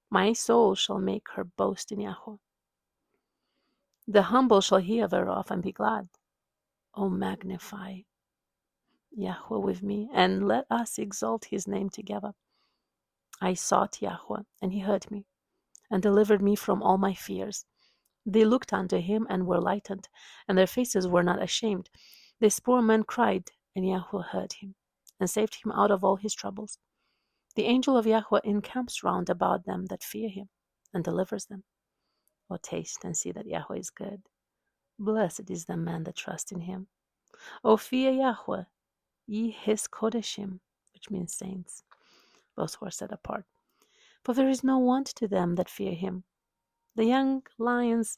My soul shall make her boast in Yahweh. The humble shall hear thereof and be glad. O magnify Yahweh with me, and let us exalt his name together. I sought Yahweh, and he heard me, and delivered me from all my fears. They looked unto him and were lightened, and their faces were not ashamed. This poor man cried, and Yahweh heard him, and saved him out of all his troubles. The angel of Yahweh encamps round about them that fear him, and delivers them. O taste and see that Yahweh is good. Blessed is the man that trusts in him. O fear Yahweh, ye his kodeshim, which means saints, those who are set apart. For there is no want to them that fear him. The young lions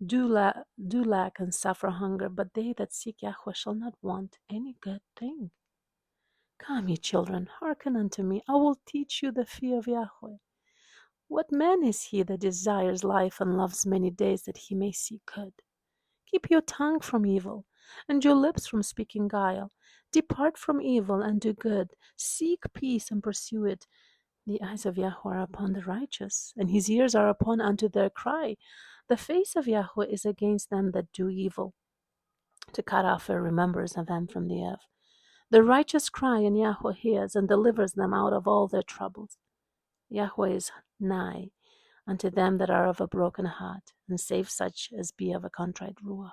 do lack and suffer hunger, but they that seek Yahweh shall not want any good thing. Come, ye children, hearken unto me. I will teach you the fear of Yahweh. What man is he that desires life and loves many days that he may see good? Keep your tongue from evil, and your lips from speaking guile. Depart from evil and do good. Seek peace and pursue it. The eyes of Yahweh are upon the righteous, and his ears are upon unto their cry. The face of Yahweh is against them that do evil, to cut off their remembrance of them from the earth. The righteous cry, and Yahweh hears, and delivers them out of all their troubles. Yahweh is nigh unto them that are of a broken heart, and save such as be of a contrite ruach.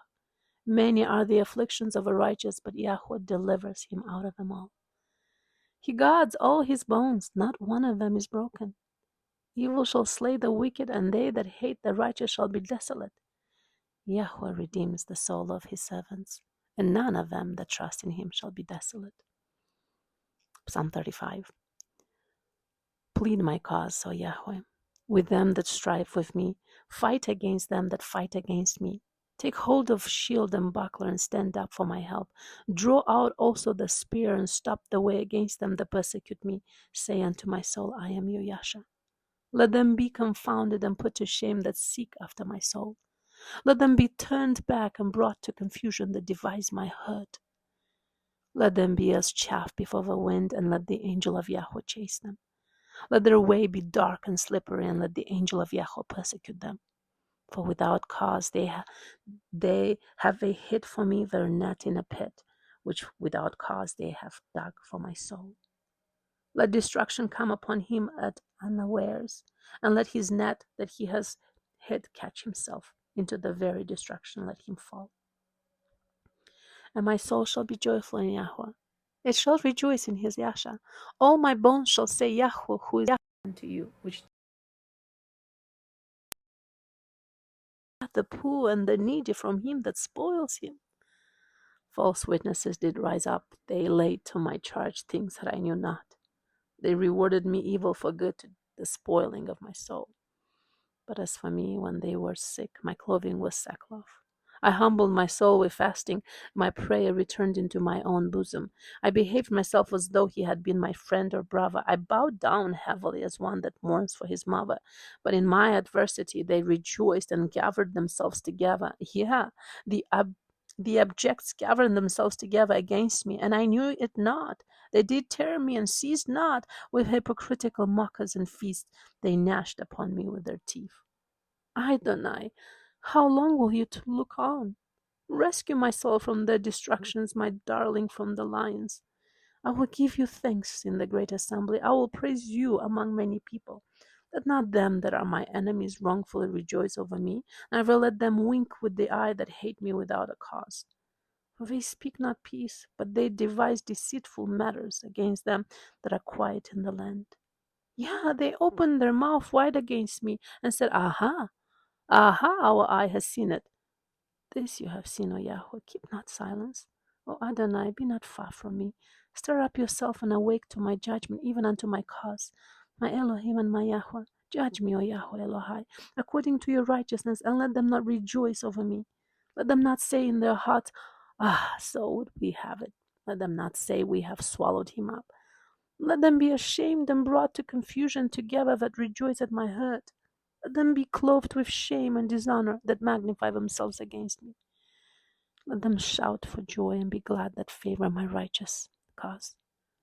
Many are the afflictions of a righteous, but Yahweh delivers him out of them all. He guards all his bones, not one of them is broken. Evil shall slay the wicked, and they that hate the righteous shall be desolate. Yahweh redeems the soul of his servants, and none of them that trust in him shall be desolate. Psalm 35. Plead my cause, O Yahweh, with them that strive with me. Fight against them that fight against me. Take hold of shield and buckler, and stand up for my help. Draw out also the spear, and stop the way against them that persecute me. Say unto my soul, I am your Yasha. Let them be confounded and put to shame that seek after my soul. Let them be turned back and brought to confusion that devise my hurt. Let them be as chaff before the wind, and let the angel of Yahweh chase them. Let their way be dark and slippery, and let the angel of Yahweh persecute them. For without cause they have a hid for me their net in a pit, which without cause they have dug for my soul. Let destruction come upon him at unawares, and let his net that he has hid catch himself. Into the very destruction let him fall. And my soul shall be joyful in Yahweh. It shall rejoice in his Yasha. All my bones shall say, Yahweh, who is Yahweh unto you, which the poor and the needy from him that spoils him. False witnesses did rise up. They laid to my charge things that I knew not. They rewarded me evil for good, to the spoiling of my soul. But as for me, when they were sick, my clothing was sackcloth. I humbled my soul with fasting. My prayer returned into my own bosom. I behaved myself as though he had been my friend or brother. I bowed down heavily as one that mourns for his mother. But in my adversity they rejoiced and gathered themselves together. Yeah, The abjects gathered themselves together against me, and I knew it not. They did tear me and ceased not. With hypocritical mockers and feasts, they gnashed upon me with their teeth. Adonai, how long will you look on? Rescue my soul from their destructions, my darling from the lions. I will give you thanks in the great assembly. I will praise you among many people. Let not them that are my enemies wrongfully rejoice over me, neither let them wink with the eye that hate me without a cause. For they speak not peace, but they devise deceitful matters against them that are quiet in the land. Yeah, they opened their mouth wide against me and said, Aha, aha, our eye has seen it. This you have seen, O Yahuwah, keep not silence. O Adonai, be not far from me. Stir up yourself and awake to my judgment, even unto my cause. My Elohim and my Yahuwah, judge me, O Yahuwah Elohai, according to your righteousness, and let them not rejoice over me. Let them not say in their hearts, Ah, so would we have it. Let them not say, We have swallowed him up. Let them be ashamed and brought to confusion together that rejoice at my hurt. Let them be clothed with shame and dishonor that magnify themselves against me. Let them shout for joy and be glad that favor my righteous cause.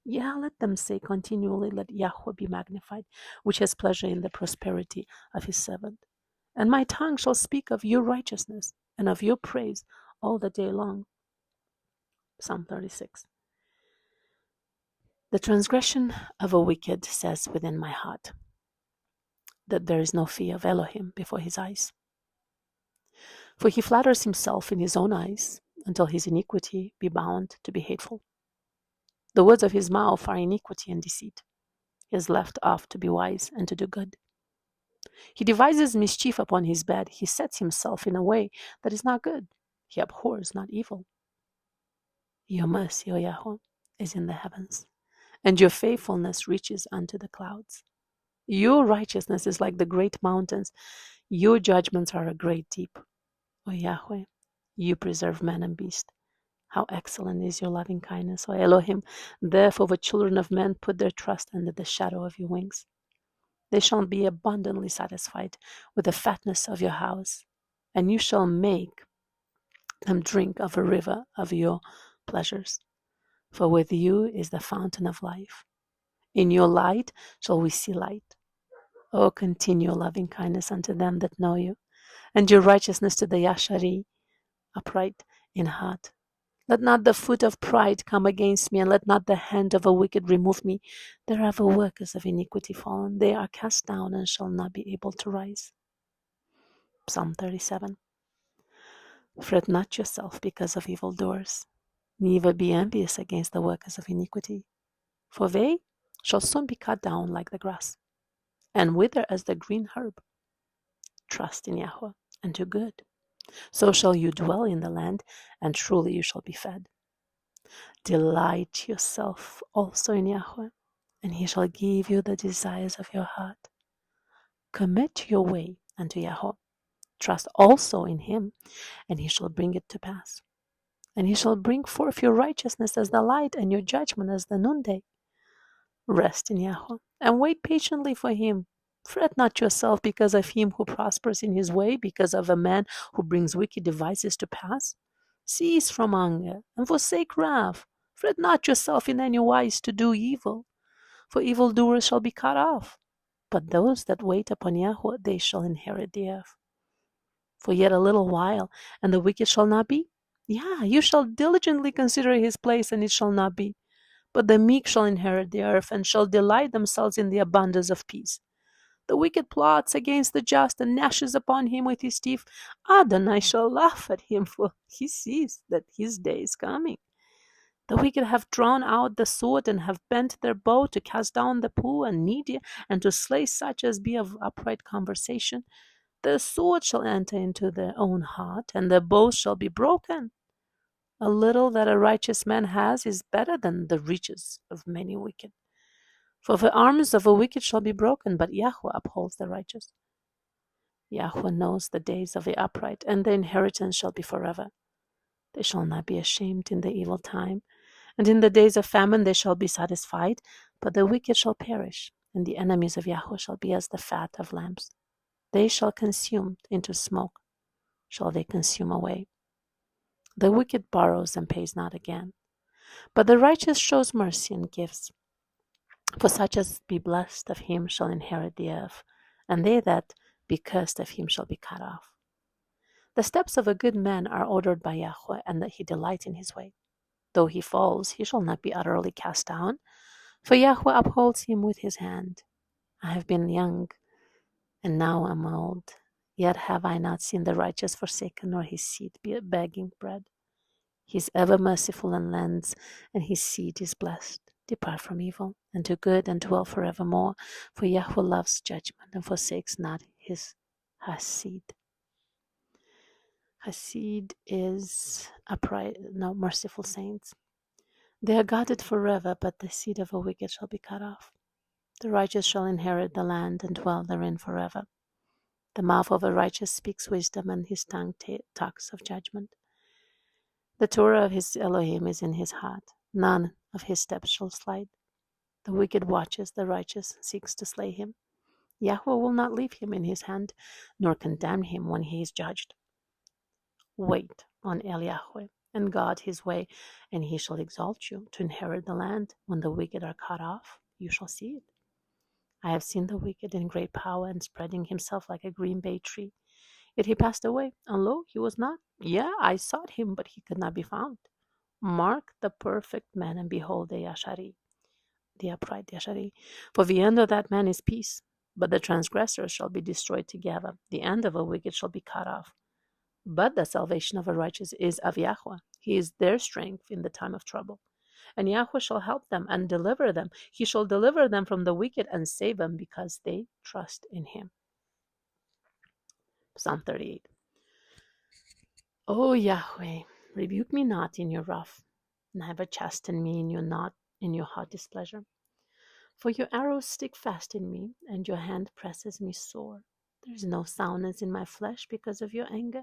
Yeah, let them say continually, Let Yahweh be magnified, which has pleasure in the prosperity of his servant. And my tongue shall speak of your righteousness and of your praise all the day long. Psalm 36. The transgression of a wicked says within my heart that there is no fear of Elohim before his eyes. For he flatters himself in his own eyes until his iniquity be bound to be hateful. The words of his mouth are iniquity and deceit. He is left off to be wise and to do good. He devises mischief upon his bed. He sets himself in a way that is not good. He abhors not evil. Your mercy, O Yahuwah, is in the heavens, and your faithfulness reaches unto the clouds. Your righteousness is like the great mountains. Your judgments are a great deep. O Yahweh, you preserve man and beast. How excellent is your loving kindness, O Elohim. Therefore the children of men put their trust under the shadow of your wings. They shall be abundantly satisfied with the fatness of your house, and you shall make them drink of a river of your pleasures. For with you is the fountain of life. In your light shall we see light. O continue loving kindness unto them that know you, and your righteousness to the Yashari, upright in heart. Let not the foot of pride come against me, and let not the hand of a wicked remove me. There are the workers of iniquity fallen. They are cast down and shall not be able to rise. Psalm 37. Fret not yourself because of evildoers, neither be envious against the workers of iniquity. For they shall soon be cut down like the grass, and wither as the green herb. Trust in Yahweh and do good. So shall you dwell in the land, and truly you shall be fed. Delight yourself also in Yahweh, and he shall give you the desires of your heart. Commit your way unto Yahweh. Trust also in him, and he shall bring it to pass. And he shall bring forth your righteousness as the light, and your judgment as the noonday. Rest in Yahweh, and wait patiently for him. Fret not yourself because of him who prospers in his way, because of a man who brings wicked devices to pass. Cease from anger, and forsake wrath. Fret not yourself in any wise to do evil, for evildoers shall be cut off. But those that wait upon Yahweh, they shall inherit the earth. For yet a little while, and the wicked shall not be. Yeah, you shall diligently consider his place, and it shall not be. But the meek shall inherit the earth, and shall delight themselves in the abundance of peace. The wicked plots against the just, and gnashes upon him with his teeth. Adonai shall laugh at him, for he sees that his day is coming. The wicked have drawn out the sword, and have bent their bow to cast down the poor and needy, and to slay such as be of upright conversation. The sword shall enter into their own heart, and their bows shall be broken. A little that a righteous man has is better than the riches of many wicked. For the arms of a wicked shall be broken, but Yahweh upholds the righteous. Yahweh knows the days of the upright, and their inheritance shall be forever. They shall not be ashamed in the evil time, and in the days of famine they shall be satisfied, but the wicked shall perish, and the enemies of Yahweh shall be as the fat of lambs. They shall consume into smoke, shall they consume away. The wicked borrows and pays not again, but the righteous shows mercy and gives. For such as be blessed of him shall inherit the earth, and they that be cursed of him shall be cut off. The steps of a good man are ordered by Yahuwah, and that he delight in his way. Though he falls, he shall not be utterly cast down, for Yahuwah upholds him with his hand. I have been young, and now am old, yet have I not seen the righteous forsaken, nor his seed be begging bread. He is ever merciful and lends, and his seed is blessed. Depart from evil, and do good, and dwell forevermore, for Yahuwah loves judgment, and forsakes not his Hasid. Hasid is merciful saints. They are guarded forever, but the seed of a wicked shall be cut off. The righteous shall inherit the land and dwell therein forever. The mouth of a righteous speaks wisdom, and his tongue talks of judgment. The Torah of his Elohim is in his heart. None of his steps shall slide. The wicked watches the righteous, and seeks to slay him. Yahuwah will not leave him in his hand, nor condemn him when he is judged. Wait on El Yahweh, and guard his way, and he shall exalt you to inherit the land. When the wicked are cut off, you shall see it. I have seen the wicked in great power, and spreading himself like a green bay tree. Yet he passed away, and lo, he was not. Yeah, I sought him, but he could not be found. Mark the perfect man, and behold the Yashari, the upright Yashari. For the end of that man is peace, but the transgressors shall be destroyed together. The end of a wicked shall be cut off. But the salvation of a righteous is of Yahuwah. He is their strength in the time of trouble. And Yahuwah shall help them and deliver them. He shall deliver them from the wicked and save them because they trust in him. Psalm 38. O Yahweh, rebuke me not in your wrath, neither chasten me in your hot displeasure. For your arrows stick fast in me, and your hand presses me sore. There is no soundness in my flesh because of your anger,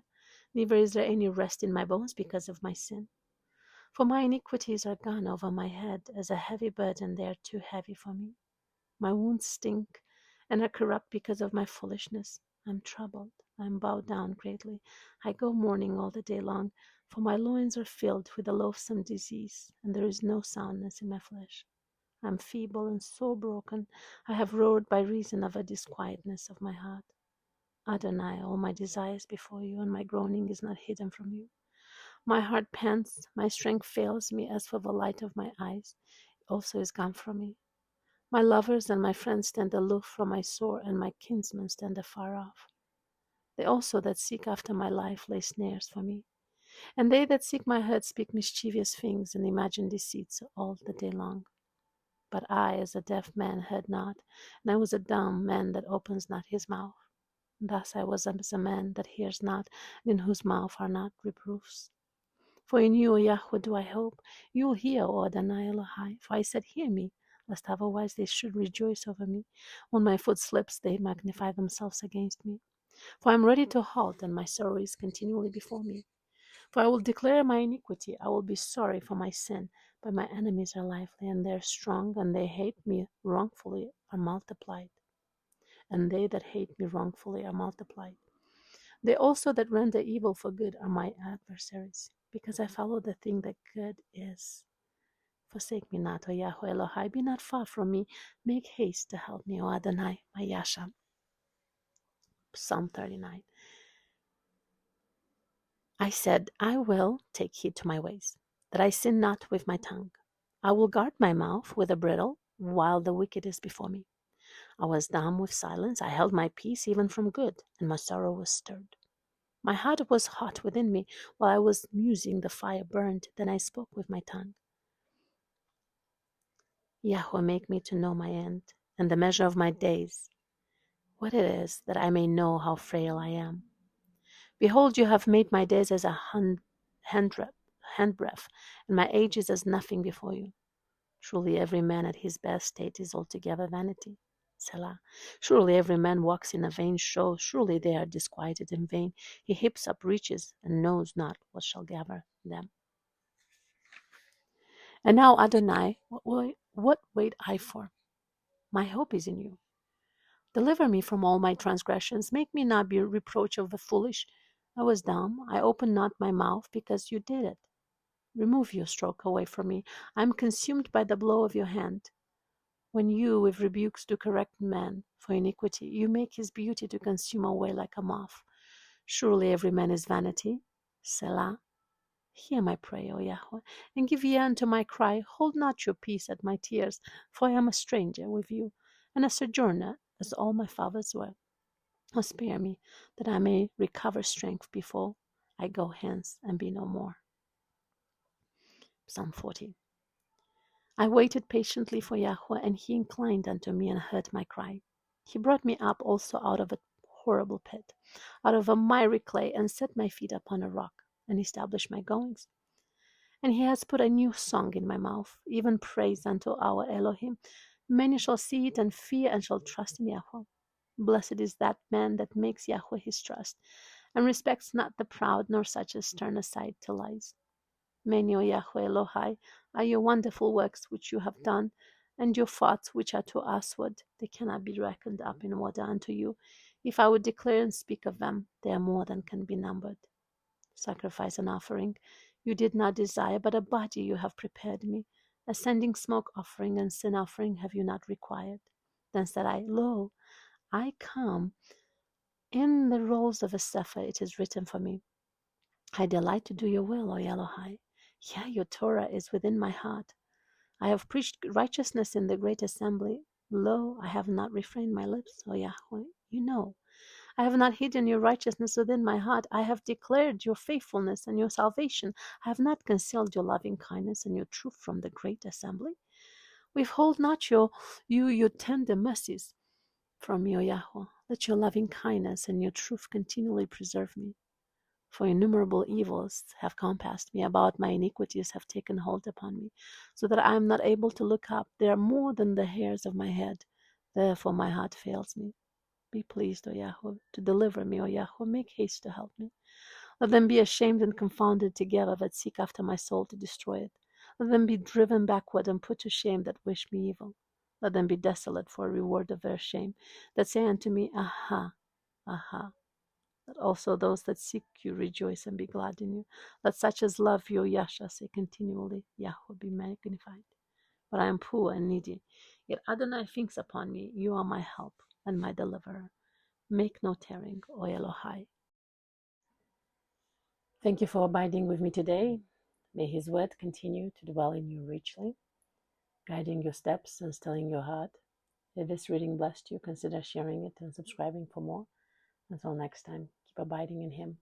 neither is there any rest in my bones because of my sin. For my iniquities are gone over my head, as a heavy burden they are too heavy for me. My wounds stink, and are corrupt because of my foolishness. I am troubled, I am bowed down greatly. I go mourning all the day long, for my loins are filled with a loathsome disease, and there is no soundness in my flesh. I am feeble and so broken. I have roared by reason of a disquietness of my heart. Adonai, all my desires before you, and my groaning is not hidden from you. My heart pants, my strength fails me, as for the light of my eyes also is gone from me. My lovers and my friends stand aloof from my sore, and my kinsmen stand afar off. They also that seek after my life lay snares for me. And they that seek my hurt speak mischievous things, and imagine deceits all the day long. But I, as a deaf man, heard not, and I was a dumb man that opens not his mouth. Thus I was as a man that hears not, and in whose mouth are not reproofs. For in you, O Yahweh, do I hope. You will hear, O Adonai Elohai. For I said, hear me, lest otherwise they should rejoice over me. When my foot slips, they magnify themselves against me. For I am ready to halt, and my sorrow is continually before me. For I will declare my iniquity, I will be sorry for my sin. But my enemies are lively, and they are strong, and they hate me wrongfully are multiplied. And they that hate me wrongfully are multiplied. They also that render evil for good are my adversaries, because I follow the thing that good is. Forsake me not, O Yahweh Elohai, be not far from me. Make haste to help me, O Adonai, my Yasha. Psalm 39. I said, I will take heed to my ways, that I sin not with my tongue. I will guard my mouth with a bridle, while the wicked is before me. I was dumb with silence, I held my peace even from good, and my sorrow was stirred. My heart was hot within me, while I was musing the fire burned, then I spoke with my tongue. Yahweh, make me to know my end, and the measure of my days, what it is, that I may know how frail I am. Behold, you have made my days as a handbreadth, and my age is as nothing before you. Truly every man at his best state is altogether vanity. Selah. Surely every man walks in a vain show. Surely they are disquieted in vain. He heaps up riches, and knows not what shall gather them. And now, Adonai, what wait I for? My hope is in you. Deliver me from all my transgressions. Make me not be a reproach of the foolish. I was dumb. I opened not my mouth because you did it. Remove your stroke away from me. I am consumed by the blow of your hand. When you with rebukes do correct man for iniquity, you make his beauty to consume away like a moth. Surely every man is vanity. Selah. Hear my prayer, O Yahweh, and give ear unto my cry. Hold not your peace at my tears, for I am a stranger with you, and a sojourner, as all my fathers were. O spare me, that I may recover strength before I go hence and be no more. Psalm 40. I waited patiently for Yahweh, and he inclined unto me and heard my cry. He brought me up also out of a horrible pit, out of a miry clay, and set my feet upon a rock, and established my goings. And he has put a new song in my mouth, even praise unto our Elohim. Many shall see it and fear and shall trust in Yahweh. Blessed is that man that makes Yahweh his trust, and respects not the proud, nor such as turn aside to lies. Many, O Yahweh Elohai, are your wonderful works which you have done, and your thoughts which are to usward. They cannot be reckoned up in order unto you. If I would declare and speak of them, they are more than can be numbered. Sacrifice and offering you did not desire, but a body you have prepared me. Ascending smoke offering and sin offering have you not required. Then said I, Lo, I come. In the rolls of a Cepher it is written for me, I delight to do your will, O Elohai. Yeah, your Torah is within my heart. I have preached righteousness in the great assembly. Lo, I have not refrained my lips, O Yahweh. You know. I have not hidden your righteousness within my heart. I have declared your faithfulness and your salvation. I have not concealed your loving kindness and your truth from the great assembly. Withhold not your tender mercies from me, O Yahweh. Let your loving kindness and your truth continually preserve me. For innumerable evils have compassed me about, my iniquities have taken hold upon me, so that I am not able to look up. They are more than the hairs of my head. Therefore my heart fails me. Be pleased, O Yahweh, to deliver me, O Yahweh. Make haste to help me. Let them be ashamed and confounded together that seek after my soul to destroy it. Let them be driven backward and put to shame that wish me evil. Let them be desolate for a reward of their shame, that say unto me, Aha, aha. Let also those that seek you rejoice and be glad in you. Let such as love you, O Yasha, say continually, Yahweh be magnified. But I am poor and needy. Yet Adonai thinks upon me. You are my help and my deliverer. Make no tearing, O Elohai. Thank you for abiding with me today. May his word continue to dwell in you richly, guiding your steps and stilling your heart. If this reading blessed you, consider sharing it and subscribing for more. Until next time, keep abiding in him.